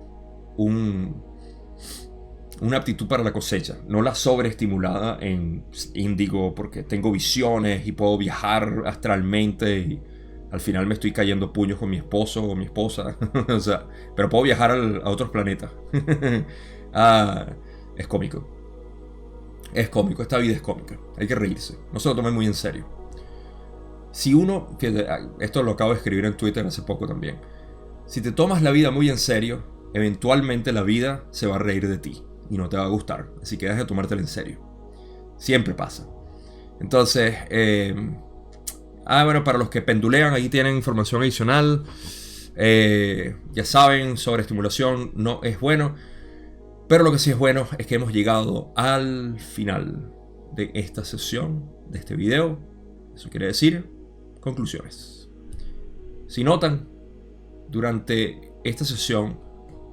una aptitud para la cosecha, no la sobreestimulada en índigo porque tengo visiones y puedo viajar astralmente y al final me estoy cayendo puños con mi esposo o mi esposa. O sea, pero puedo viajar a otros planetas. Es cómico. Es cómico, esta vida es cómica. Hay que reírse. No se lo tomen muy en serio. Si uno, fíjate, esto lo acabo de escribir en Twitter hace poco también. Si te tomas la vida muy en serio, eventualmente la vida se va a reír de ti y no te va a gustar. Así que deja de tomártela en serio. Siempre pasa. Entonces, bueno, para los que pendulean, ahí tienen información adicional. Ya saben, sobreestimulación no es bueno. Pero lo que sí es bueno es que hemos llegado al final de esta sesión, de este video. Eso quiere decir conclusiones. Si notan, durante esta sesión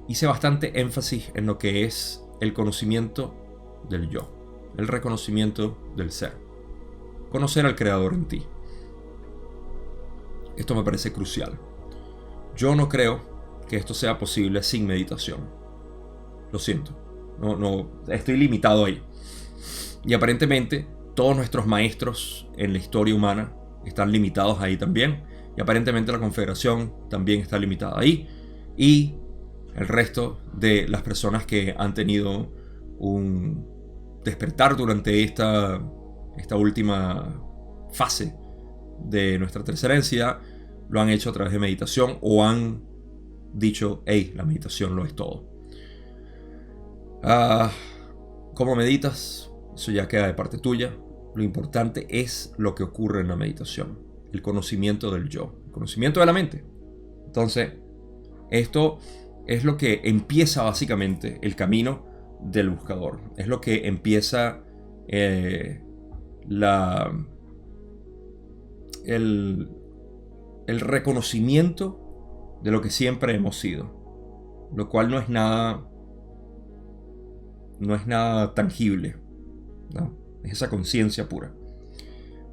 hice bastante énfasis en lo que es el conocimiento del yo, el reconocimiento del ser, conocer al creador en ti. Esto me parece crucial. Yo no creo que esto sea posible sin meditación. Lo siento, no estoy limitado ahí. Y aparentemente todos nuestros maestros en la historia humana están limitados ahí también. Y aparentemente la Confederación también está limitada ahí. Y el resto de las personas que han tenido un despertar durante esta última fase de nuestra tercera densidad lo han hecho a través de meditación o han dicho, hey, la meditación lo es todo. ¿Cómo meditas? Eso ya queda de parte tuya. lo importante es lo que ocurre en la meditación, el conocimiento del yo, el conocimiento de la mente. Entonces, esto es lo que empieza básicamente el camino del buscador. Es lo que empieza el reconocimiento de lo que siempre hemos sido, lo cual no es nada tangible, ¿no? Es esa conciencia pura.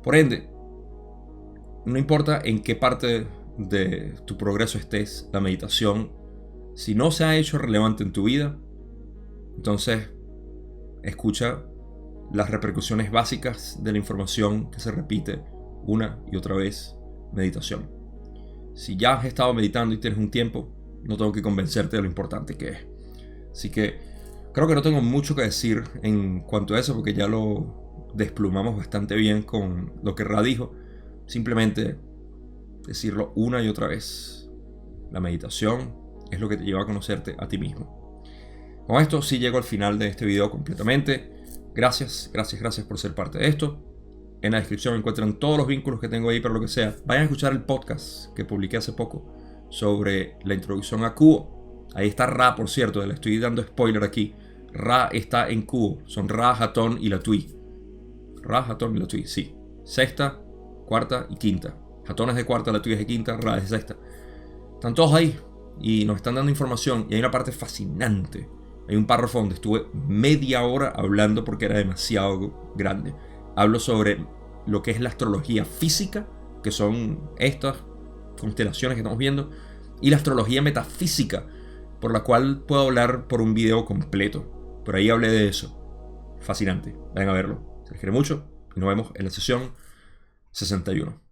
Por ende, no importa en qué parte de tu progreso estés, la meditación, si no se ha hecho relevante en tu vida, entonces escucha las repercusiones básicas de la información que se repite una y otra vez. Meditación. Si ya has estado meditando y tienes un tiempo, no tengo que convencerte de lo importante que es. Así que creo que no tengo mucho que decir en cuanto a eso, porque ya lo desplumamos bastante bien con lo que Ra dijo. Simplemente decirlo una y otra vez. La meditación es lo que te lleva a conocerte a ti mismo. Con esto sí llego al final de este video completamente. Gracias por ser parte de esto. En la descripción encuentran todos los vínculos que tengo ahí para lo que sea. Vayan a escuchar el podcast que publiqué hace poco sobre la introducción a Cubo. Ahí está Ra, por cierto, le estoy dando spoiler aquí. Ra está en Cubo. Son Ra, Hatón y Latui. Ra, Hatón y Latui, sí. Sexta, cuarta y quinta. Hatón es de cuarta, Latui es de quinta, Ra es de sexta. Están todos ahí y nos están dando información. Y hay una parte fascinante. Hay un párrafo donde estuve media hora hablando porque era demasiado grande. Hablo sobre lo que es la astrología física, que son estas constelaciones que estamos viendo, y la astrología metafísica, por la cual puedo hablar por un video completo. Por ahí hablé de eso. Fascinante. Vayan a verlo. Se les quiere mucho y nos vemos en la sesión 61.